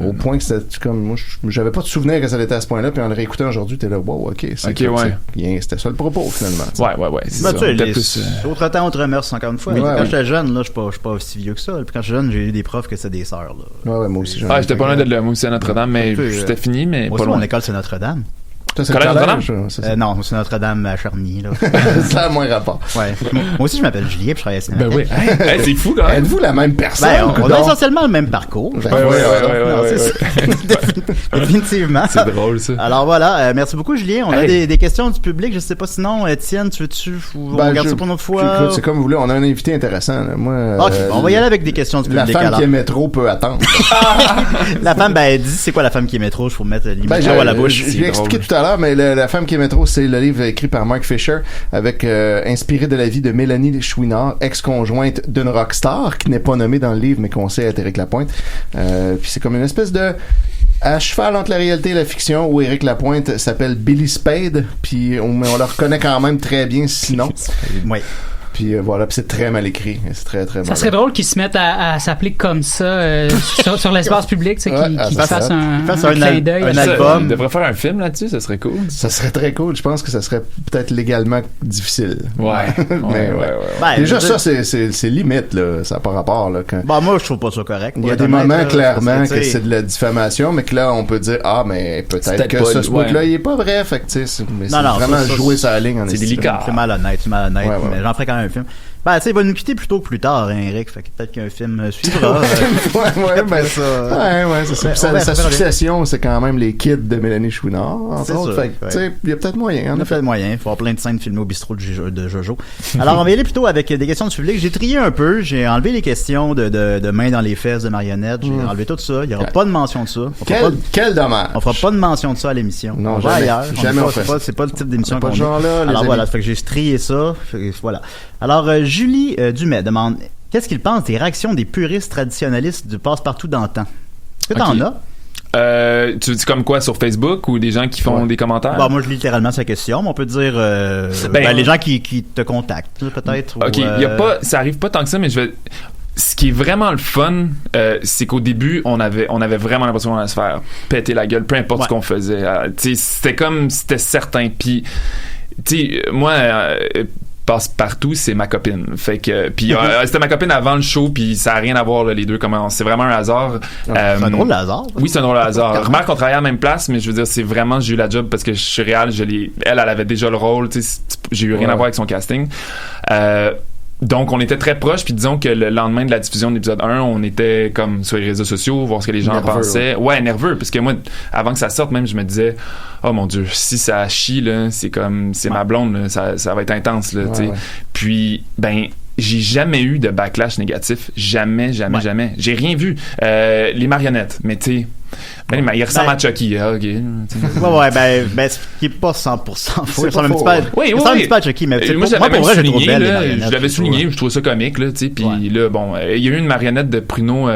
au point que c'était comme. Moi, j'avais pas de souvenir que ça était à ce point-là, puis en le réécoutant aujourd'hui, t'es là, wow, ok. C'était ça le propos, finalement. Ouais. C'est ça. Autre temps, autre mœurs, encore une fois. Quand j'étais jeune, là, je suis pas aussi vieux que ça. Puis quand j'étais jeune, j'ai eu des profs que c'était des sœurs. Ouais, moi aussi. J'étais pas loin d'être là. Moi aussi à Notre-Dame, mais c'était fini, mais pas loin. Mon école, c'est Notre-Dame. C'est Notre-Dame? Non, c'est Notre-Dame à Charny. Ça a moins rapport. Ouais. Moi aussi, je m'appelle Julien, puis je travaille à Cinéma. Ben oui. C'est fou, quand même. Êtes-vous la même personne? On a essentiellement le même parcours. Ouais. Définitivement. C'est drôle, ça. Alors voilà, merci beaucoup, Julien. On a des questions du public. Je sais pas sinon, Étienne, tu veux-tu on regarde ça pour une autre fois? C'est comme vous voulez. On a un invité intéressant. Moi, OK, on va y aller avec des questions du public. La femme qui est métro peut attendre. La femme, dis c'est quoi la femme qui est métro? Je faut mettre l'image à la bouche. Je l'ai expliqué tout à l'heure, mais la femme qui est métro, c'est le livre écrit par Mark Fisher, avec inspiré de la vie de Mélanie Chouinard, ex-conjointe d'une rockstar, qui n'est pas nommée dans le livre, mais qu'on sait être Éric Lapointe. Puis c'est comme une espèce de à cheval entre la réalité et la fiction, où Éric Lapointe s'appelle Billy Spade, puis on le reconnaît quand même très bien sinon. Oui. Puis voilà, puis c'est très mal écrit. C'est très, très mal. Ça serait drôle qu'ils se mettent à s'appeler comme ça sur l'espace public, tu sais, qu'ils fassent un clin d'œil. Un album. On devrait faire un film là-dessus, ça serait cool. Ça serait très cool. Je pense que ça serait peut-être légalement difficile. Ouais. Mais déjà, ça, c'est limite, là. Ça n'a pas rapport, là. Moi, je trouve pas ça correct. Il y a des moments, clairement, que c'est de la diffamation, mais que là, on peut dire, mais peut-être que ce spot-là, il est pas vrai. Fait que, tu sais, c'est vraiment jouer sa ligne en c'est délicat. C'est malhonnête. Mais j'en ferais quand même un film. Tu sais, il va nous quitter plutôt que plus tard, hein, Eric. Fait que peut-être qu'un film suivra. c'est ça. Sa succession, c'est quand même les kids de Mélanie Chouinard, entre autres. Fait que, tu sais, il y a peut-être moyen. Il y a peut-être moyen. Il faut avoir plein de scènes filmées au bistrot de Jojo. Alors, on va y aller plutôt avec des questions du public. J'ai trié un peu. J'ai enlevé les questions de main dans les fesses de marionnettes. J'ai enlevé tout ça. Il n'y aura pas de mention de ça. Quel dommage. On fera pas de mention de ça à l'émission. Non, jamais on fait ça. C'est pas le type d'émission qu'on a. Alors voilà, fait que j'ai trié ça. Voilà. Alors, Julie Dumais demande qu'est-ce qu'il pense des réactions des puristes traditionnalistes du passe-partout d'antan? Est-ce que t'en as? Tu dis comme quoi sur Facebook ou des gens qui font des commentaires? Moi je lis littéralement sa question, mais on peut dire les gens qui te contactent peut-être. Ok, y a pas, ça arrive pas tant que ça, mais ce qui est vraiment le fun, c'est qu'au début, on avait vraiment l'impression qu'on allait se faire péter la gueule, peu importe ce qu'on faisait. C'était certain. Puis, moi, Passe-Partout, c'est ma copine. Fait que, puis c'était ma copine avant le show, puis ça a rien à voir là, les deux. C'est vraiment un hasard. C'est un drôle de hasard. Oui, c'est un drôle de hasard. Remarque qu'on travaillait à la même place, mais je veux dire, c'est vraiment j'ai eu la job parce que je suis réel. Elle avait déjà le rôle. J'ai eu rien à voir avec son casting. Donc, on était très proches, puis disons que le lendemain de la diffusion de l'épisode 1, on était comme sur les réseaux sociaux, voir ce que les gens pensaient. Ouais, nerveux, parce que moi, avant que ça sorte, même, je me disais, oh mon Dieu, si ça chie, là, c'est ma blonde, là, ça va être intense, là, tu sais. Puis, j'ai jamais eu de backlash négatif. Jamais. J'ai rien vu. Les marionnettes, mais tu sais, il ressemble à Chucky. OK. Ce qui est pas 100% faux. Il ressemble un petit peu à Chucky, mais moi, pour vrai, j'ai trouvé belle. Je l'avais souligné, je trouvais ça comique, là, tu sais. Puis là, bon, il y a eu une marionnette de Pruneau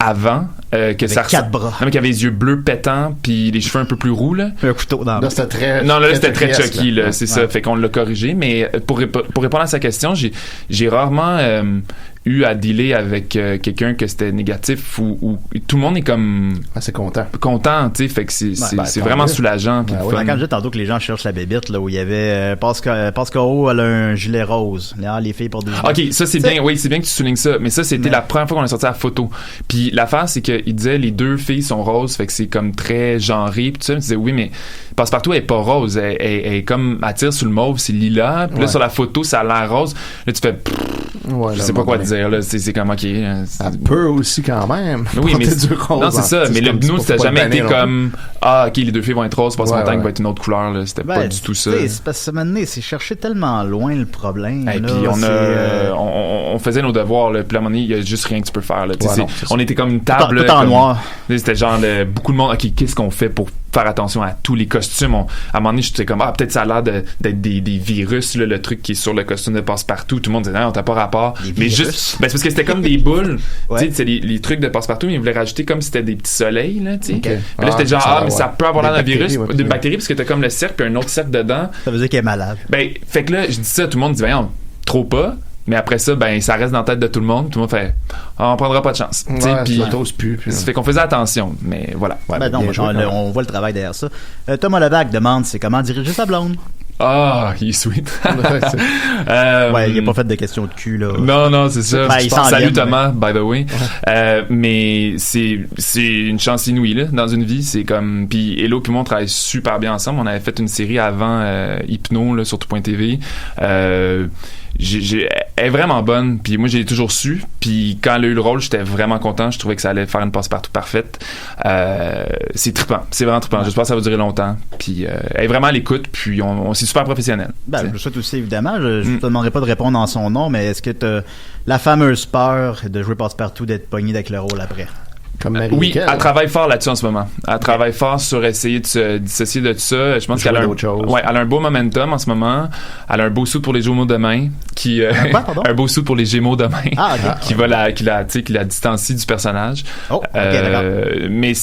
avant que ça 4 bras. Non, mais qui avait les yeux bleus pétants puis les cheveux un peu plus roux là. Un couteau dans. Là, c'était très. Non, là c'était très Chucky là, c'est ça. Fait qu'on l'a corrigé, mais pour répondre à sa question, j'ai rarement eu à dealer avec quelqu'un que c'était négatif ou tout le monde est comme assez content, tu sais. Fait que c'est vraiment soulageant. Puis quand je disais tantôt que les gens cherchent la bébite là où il y avait Pascal, elle a un gilet rose. Les filles pour des. Ok, ça c'est bien. Oui, c'est bien que tu soulignes ça. Mais ça c'était la première fois qu'on a sorti la photo. Puis l'affaire c'est qu'il disait les deux filles sont roses, fait que c'est comme très genré. Puis tout ça, il disait oui mais Passe-Partout elle est pas rose, elle est comme elle tire sur le mauve, c'est lilas. Puis là sur la photo ça a l'air rose. Là tu fais je sais pas quoi te dire là, c'est comme ok. Ça peut aussi quand même. Oui mais non c'est ça. Mais nous c'était jamais été comme ok les deux filles vont être roses, Passe-Montagne va être une autre couleur là. C'était pas du tout ça. C'est parce que maintenant c'est chercher tellement loin le problème. Et puis on faisait nos devoirs là. Puis à un moment donné il y a juste rien que tu peux faire là. On était comme une table tout en noir. C'était genre beaucoup de monde. Ok qu'est-ce qu'on fait pour faire attention à tous les costumes. À un moment donné, j'étais comme peut-être ça a l'air d'être des virus là, le truc qui est sur le costume de Passe-Partout. Tout le monde disait non, t'as pas rapport. Mais juste c'est parce que c'était comme des boules. Tu sais, c'est les trucs de Passe-Partout, mais ils voulaient rajouter comme si c'était des petits soleils là, tu sais. Okay. Là j'étais genre mais ça peut avoir l'air d'un virus, d'une bactérie parce que t'as comme le cercle puis un autre cercle dedans. Ça veut dire qu'elle est malade. Fait que là, je dis ça, tout le monde dit trop pas. Mais après ça, ça reste dans la tête de tout le monde. Tout le monde fait on prendra pas de chance. Puis ça fait qu'on faisait attention. Mais voilà. On voit le travail derrière ça. Thomas Levac demande c'est comment diriger sa blonde. Ah, il est sweet. Il a pas fait de question de cul là. Non, c'est ça. Salut Thomas, by the way. Mais c'est une chance inouïe là dans une vie. C'est comme puis Hello puis moi on travaille super bien ensemble. On avait fait une série avant Hypno là sur tout.tv. Elle est vraiment bonne, puis moi j'ai toujours su, puis quand elle a eu le rôle j'étais vraiment content, je trouvais que ça allait faire une Passe-Partout parfaite. C'est trippant, c'est vraiment trippant. J'espère que ça va durer longtemps, puis elle est vraiment à l'écoute, puis on c'est super professionnel. Je le souhaite aussi évidemment. Je te demanderai pas de répondre en son nom, mais est-ce que t'as la fameuse peur de jouer Passe-Partout, d'être pogné avec le rôle après? Oui, elle travaille fort là-dessus en ce moment. Elle travaille fort sur essayer de se dissocier de tout ça. Je pense qu'elle a elle a un beau momentum en ce moment. Elle a un beau suit pour les Gémeaux demain, un beau suit pour les Gémeaux demain, qui la distancie du personnage. Mais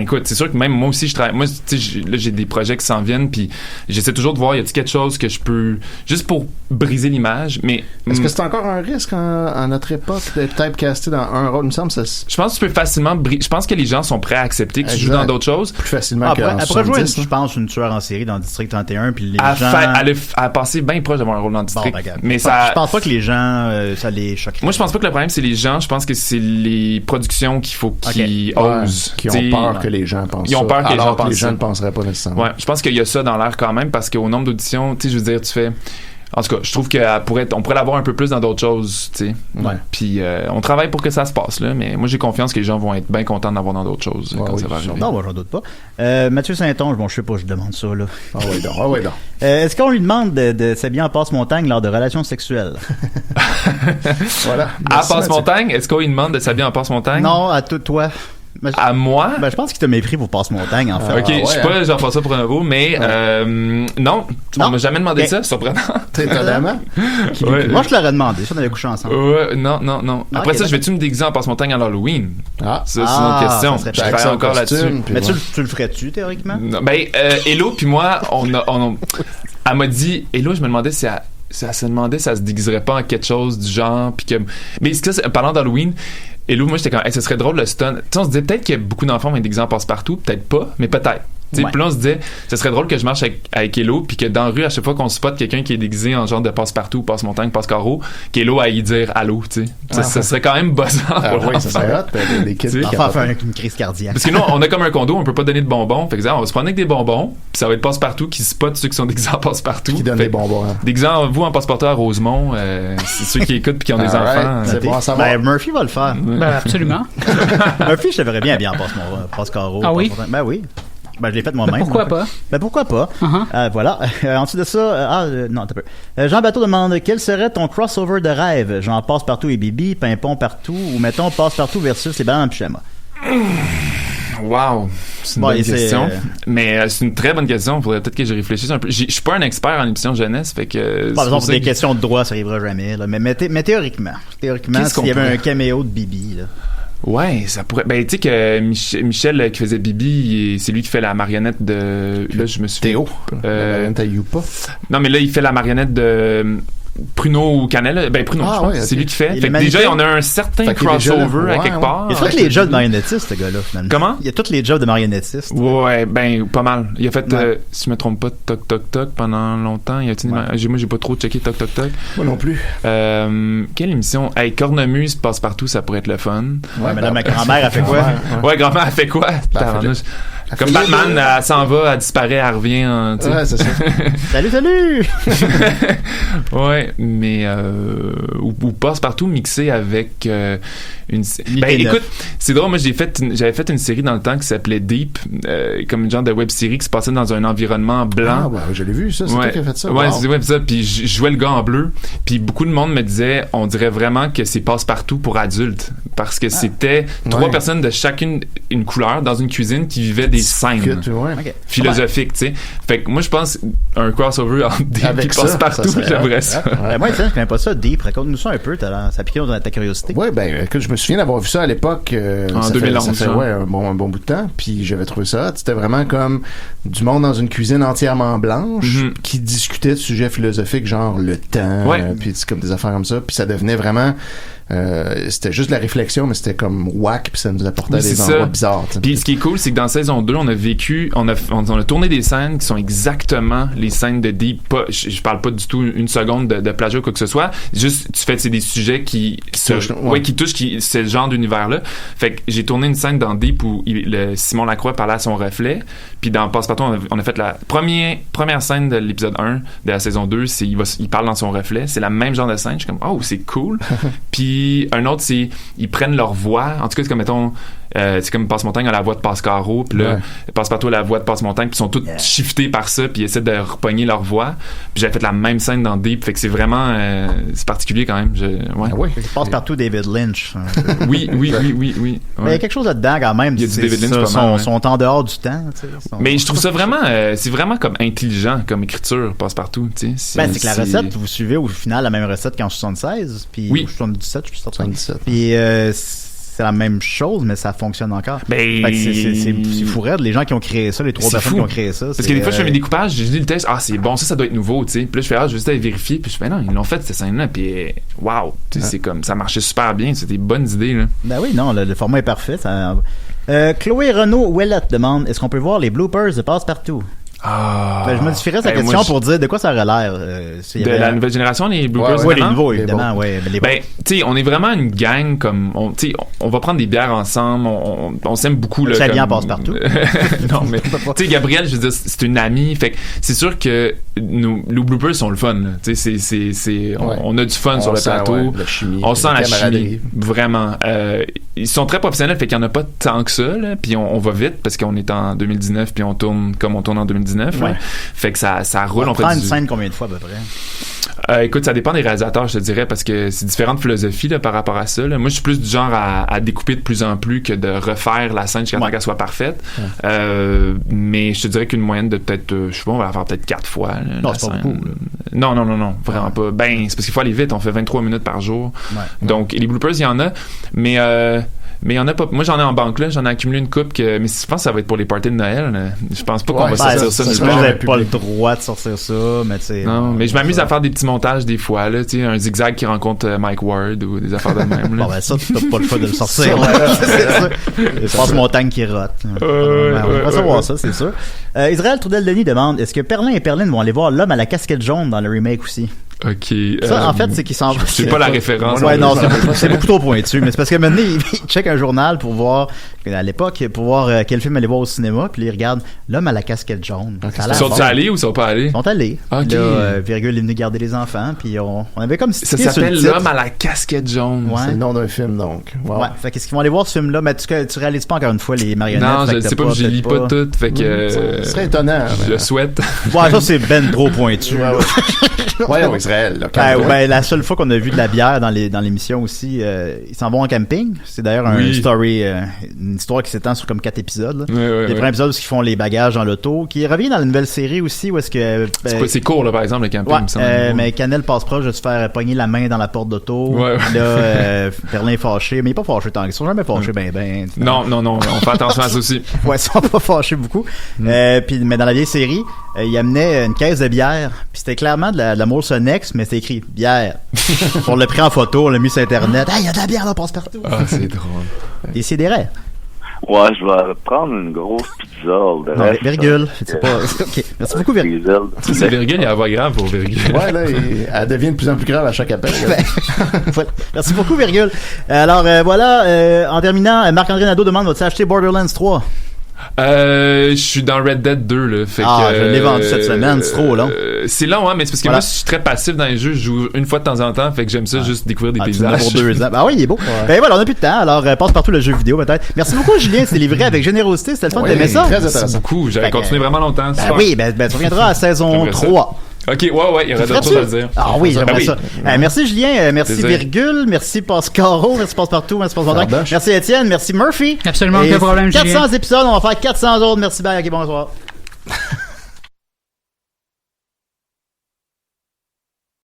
écoute, c'est sûr que même moi aussi je travaille. Moi, là j'ai des projets qui s'en viennent, puis j'essaie toujours de voir y a-t-il quelque chose que je peux juste pour briser l'image. Mais est-ce que c'est encore un risque à notre époque d'être typecasté dans un rôle? Il me semble ça. Je pense que tu peux facilement. Je pense que les gens sont prêts à accepter que tu joues dans d'autres choses plus facilement. Après jouer, je pense une tueur en série dans District 31, puis les gens. Elle a passé bien proche d'avoir un rôle dans District. Mais ça. Je pense pas que les gens ça les choque. Moi, je pense pas que le problème c'est les gens. Je pense que c'est les productions qu'il faut qu'ils osent. Qui ont peur que les gens pensent. Ils ont peur que les gens ne penseraient pas nécessairement. Ouais, je pense qu'il y a ça dans l'air quand même parce qu'au nombre d'auditions, tu sais, je veux dire, tu fais. En tout cas, je trouve on pourrait l'avoir un peu plus dans d'autres choses, tu sais. Ouais. Puis on travaille pour que ça se passe là, mais moi j'ai confiance que les gens vont être bien contents d'avoir dans d'autres choses quand ça va arriver. Non, j'en doute pas. Mathieu Saint-Onge, je sais pas, je demande ça là. Donc. Est-ce qu'on lui demande de s'habiller en Passe-Montagne lors de relations sexuelles? Voilà. À Passe-Montagne, est-ce qu'on lui demande de s'habiller en Passe-Montagne? Non, à toi. À moi? Je pense qu'il t'a mépris pour Passe-Montagne, en fait. Ok, je sais pas, j'en passe ça pour un veau, mais non, on m'a jamais demandé ça, surprenant. Étonnamment. Moi, je te l'aurais demandé, si on avait couché ensemble. Non. Après ça, je vais-tu me déguiser en Passe-Montagne à l'Halloween? Ça, c'est une autre question. Je travaille encore là-dessus. Mais tu le ferais-tu, théoriquement? Hello, puis moi, elle m'a dit, Hello, je me demandais si ça se demandait si ça se déguiserait pas en quelque chose du genre. Puis que... Mais parlant d'Halloween, Hello, moi, j'étais comme, ce serait drôle le stun. Tu sais, on se disait peut-être qu'il y a beaucoup d'enfants qui vont être déguisés en passe-partout, peut-être pas, mais peut-être. Puis là, on se disait, ce serait drôle que je marche avec Hello, puis que dans la rue, à chaque fois qu'on spot quelqu'un qui est déguisé en genre de passe-partout, passe-montagne, passe-carreau, qu'Hello aille dire allô, tu sais. Ça serait quand même buzzant pour ça serait hot, les kids. L'enfant fait une crise cardiaque. Parce que nous, on a comme un condo, on peut pas donner de bonbons. Fait que on va se prendre avec des bonbons, puis ça va être passe-partout qui spot ceux qui sont déguisés en passe-partout. Qui donnent des bonbons. Hein. Déguisés vous en passe-partout à Rosemont, c'est ceux qui écoutent puis qui ont des enfants. C'est bon à savoir. Ben, Murphy va le faire. Ben, absolument. Murphy, je te verrais bien en passe-carreau. Ah oui? Ben oui. Ben, je l'ai fait moi-même. Ben, pourquoi pas? Ben, pourquoi pas? Voilà. En dessous de ça, non, t'as peu. Jean Bateau demande, quel serait ton crossover de rêve? Genre Passe-Partout et Bibi, Pimpon partout, ou mettons Passe-Partout versus les bananes en pyjama? Wow, c'est une bonne question. Mais c'est une très bonne question. Faudrait peut-être que j'y réfléchisse un peu. Je suis pas un expert en émission jeunesse, fait que. Par exemple, pour des questions de droit, ça arrivera jamais. Là. Mais théoriquement, s'il y avait un caméo de Bibi, là. Ouais, ça pourrait. Ben, tu sais que Michel qui faisait Bibi, c'est lui qui fait la marionnette de. Là, je me suis. Théo. La marionnette à Youpa. Non, mais là, il fait la marionnette de. Pruneau ou Canel, ben Pruneau, je pense. C'est lui qui fait. Fait que déjà, on a un certain crossover à quelque part. Il y a tous les jobs de marionnettiste, ce gars-là, finalement. Comment? Il y a tous les jobs de marionnettiste. Ouais, ben, pas mal. Il a fait, si je me trompe pas, Toc Toc Toc pendant longtemps. Moi, j'ai pas trop checké Toc Toc Toc. Moi non plus. Quelle émission? Hey, Cornemuse passe partout, ça pourrait être le fun. Ouais, mais là, ma grand-mère a fait quoi? Ouais, grand-mère a fait quoi? Comme Batman, elle s'en va, elle disparaît, elle revient. Ouais, c'est ça. Salut! Ouais, mais ou passe-partout mixé avec une. Ben écoute, c'est drôle, moi j'avais fait une série dans le temps qui s'appelait Deep, comme une genre de web série qui se passait dans un environnement blanc. Ah ouais, je l'ai vu, ça, c'est toi qui as fait ça. Ouais, wow. c'est ça. Puis je jouais le gars en bleu. Puis beaucoup de monde me disait, on dirait vraiment que c'est passe-partout pour adultes, parce que c'était 3 personnes de chacune une couleur dans une cuisine qui vivaient des scènes philosophiques, tu sais. Fait que moi, je pense un crossover entre Deep et passe-partout, j'aimerais ça. Moi, je connais pas ça, Deep. Raconte-nous ça un peu, ça pique dans ta curiosité. Ouais, ben, écoute, je me souviens d'avoir vu ça à l'époque. En 2011. Ça fait un bon bout de temps. Puis j'avais trouvé ça. C'était vraiment comme du monde dans une cuisine entièrement blanche qui discutait de sujets philosophiques, genre le temps, puis comme des affaires comme ça. Puis ça devenait vraiment. C'était juste de la réflexion, mais c'était comme whack, puis ça nous apportait des endroits bizarres. Puis ce qui est cool, c'est que dans saison 2, on a tourné des scènes qui sont exactement les scènes de Deep. Je parle pas du tout une seconde de plagiat ou quoi que ce soit. Juste, c'est des sujets qui touchent, c'est le genre d'univers-là. Fait que j'ai tourné une scène dans Deep où Simon Lacroix parlait à son reflet. Puis dans Passe-Partout, on a fait la première scène de l'épisode 1 de la saison 2, c'est il parle dans son reflet. C'est la même genre de scène. Je suis comme, oh, c'est cool. Puis un autre, c'est ils prennent leur voix. En tout cas, c'est comme, mettons, c'est comme Passe-Montagne a la voix de Passe-Carreau, puis là, Passe-Partout a la voix de Passe-Montagne, puis ils sont tous shiftés par ça, puis ils essaient de repogner leur voix. Puis j'avais fait la même scène dans Deep, fait que c'est vraiment c'est particulier quand même. Passe-Partout David Lynch. Oui. Mais il y a quelque chose là-dedans quand même. Il y a du David Lynch sont en dehors du temps. Mais je trouve ça vraiment, c'est vraiment comme intelligent comme écriture, Passe-Partout. C'est que la recette, vous suivez au final la même recette qu'en 76, puis 77, je suis sorti. 77. Puis c'est la même chose, mais ça fonctionne encore. C'est fou raide. Les gens qui ont créé ça, les 3 personnes qui ont créé ça. Parce que des fois, je fais mes découpages, je lis le texte, c'est bon, ça doit être nouveau, tu sais. Puis là, je fais, je vais juste aller vérifier, puis je fais, non, ils l'ont fait, cette scène-là, puis waouh, c'est comme, ça marchait super bien, c'était des bonnes idées, là. Ben oui, non, le format est parfait. Chloé Renaud-Ouellette demande, est-ce qu'on peut voir les bloopers de Passe-Partout? Je modifierais sa question pour dire de quoi ça aurait l'air. De la nouvelle génération, les bloopers. Oui, les nouveaux, évidemment. Tu sais, on est vraiment une gang comme. On va prendre des bières ensemble, on s'aime beaucoup. Ça bien Passe-Partout. Non, mais. Tu sais, Gabrielle, je veux dire, c'est une amie. Fait que c'est sûr que nos bloopers sont le fun. Tu sais, on a du fun sur le plateau. La chimie, on sent la chimie. Vraiment. Ils sont très professionnels, fait qu'il n'y en a pas tant que ça. Puis on va vite parce qu'on est en 2019, puis on tourne comme on tourne en 2019. Fait que ça roule. On prend une scène combien de fois à peu près? Écoute, ça dépend des réalisateurs, je te dirais, parce que c'est différentes philosophies là, par rapport à ça. Là. Moi, je suis plus du genre à découper de plus en plus que de refaire la scène jusqu'à temps qu'elle soit parfaite. Mais je te dirais qu'une moyenne de peut-être, je sais pas, on va la faire peut-être 4 fois. Là, non, c'est pas beaucoup. Non, vraiment pas. Ben, c'est parce qu'il faut aller vite. On fait 23 minutes par jour. Donc, les bloopers, il y en a. Mais Mais il y en a pas. Moi, j'en ai en banque, là. J'en ai accumulé une coupe mais je pense que ça va être pour les parties de Noël. Là. Je pense pas qu'on va sortir ça. Vous n'avez pas le droit de sortir ça, mais tu sais. Non, mais je m'amuse à faire des petits montages des fois, là. Tu sais, un zigzag qui rencontre Mike Ward ou des affaires de même, là. Bon, ben ça, t'as pas le choix de le sortir. C'est ça. Je pense montagne qui rote. On va savoir ça, c'est sûr. Israël Trudel-Denis demande, est-ce que Perlin et Perline vont aller voir l'homme à la casquette jaune dans le remake aussi? Ok. Ça, en fait, c'est qu'ils s'en vont. C'est pas la référence. Ouais, non, c'est beaucoup trop pointu. Mais c'est parce que maintenant, ils checkent un journal pour voir, à l'époque, pour voir quel film aller voir au cinéma. Puis ils regardent l'homme à la casquette jaune. Ils sont allés ou ils sont pas allés? Ils sont allés. Ok. Là, Virgule est venu garder les enfants. Puis on avait comme ça s'appelle l'homme à la casquette jaune. Ouais. C'est le nom d'un film, donc. Wow. Ouais. Fait qu'est-ce qu'ils vont aller voir ce film-là? Mais tu réalises pas encore une fois les marionnettes. Non, je sais pas, je lis pas tout. Fait que. Ce serait étonnant. Je le souhaite. Ouais, ça, c'est ben trop pointu. Ouais, au Israël, là. Ben, la seule fois qu'on a vu de la bière dans l'émission aussi, ils s'en vont en camping. C'est d'ailleurs une histoire qui s'étend sur comme 4 épisodes. Les premiers épisodes où ils font les bagages dans l'auto, qui revient dans la nouvelle série aussi où est-ce que c'est court là par exemple le camping. Mais Canel passe proche de se faire pogner la main dans la porte d'auto. Ouais. Là, Perlin est fâché, mais il est pas fâché tant qu'ils sont jamais fâchés ben. Non, on fait attention à ça aussi. Ouais, ils sont pas fâchés beaucoup. Mais dans la vieille série, il amenait une caisse de bière, puis c'était clairement de la Molson Next, mais c'était écrit bière. On l'a pris en photo, on l'a mis sur internet. Il y a de la bière là, passe partout. Ah, c'est drôle. Décidérez. Ouais, je vais prendre une grosse pizza. Non, virgule. C'est pas. Ok. Merci beaucoup, virgule. C'est virgule, il y a la voix grave pour virgule. Ouais, là, elle devient de plus en plus grave à chaque appel. Voilà. Merci beaucoup, virgule. Alors, voilà, en terminant, Marc-André Nadeau demande, vas-tu acheter Borderlands 3? Je suis dans Red Dead 2 là. Fait que, je l'ai vendu cette semaine, c'est trop long. C'est long, hein, mais c'est parce que moi je suis très passif dans les jeux, je joue une fois de temps en temps, fait que j'aime ça juste découvrir des paysages. Pour 2 ans. Ah oui, il est beau. Ouais. Ben voilà, on a plus de temps, alors passe partout le jeu vidéo peut-être. Merci beaucoup Julien, c'est livré avec générosité, c'était le fun, t'aimais ça? Très intéressant. Beaucoup, j'avais continué vraiment longtemps. Oui, tu reviendras à saison 3. Ok, ouais, il y aurait d'autres choses à dire. Ah oui, j'aimerais ça. Merci Julien, merci Virgule, merci Pascaro, merci Passe-Partout, merci Passe-Partout. Merci Étienne, merci Murphy. Absolument, aucun problème, Julien. 400 épisodes, on va faire 400 autres. Merci, bye, ok, bonsoir.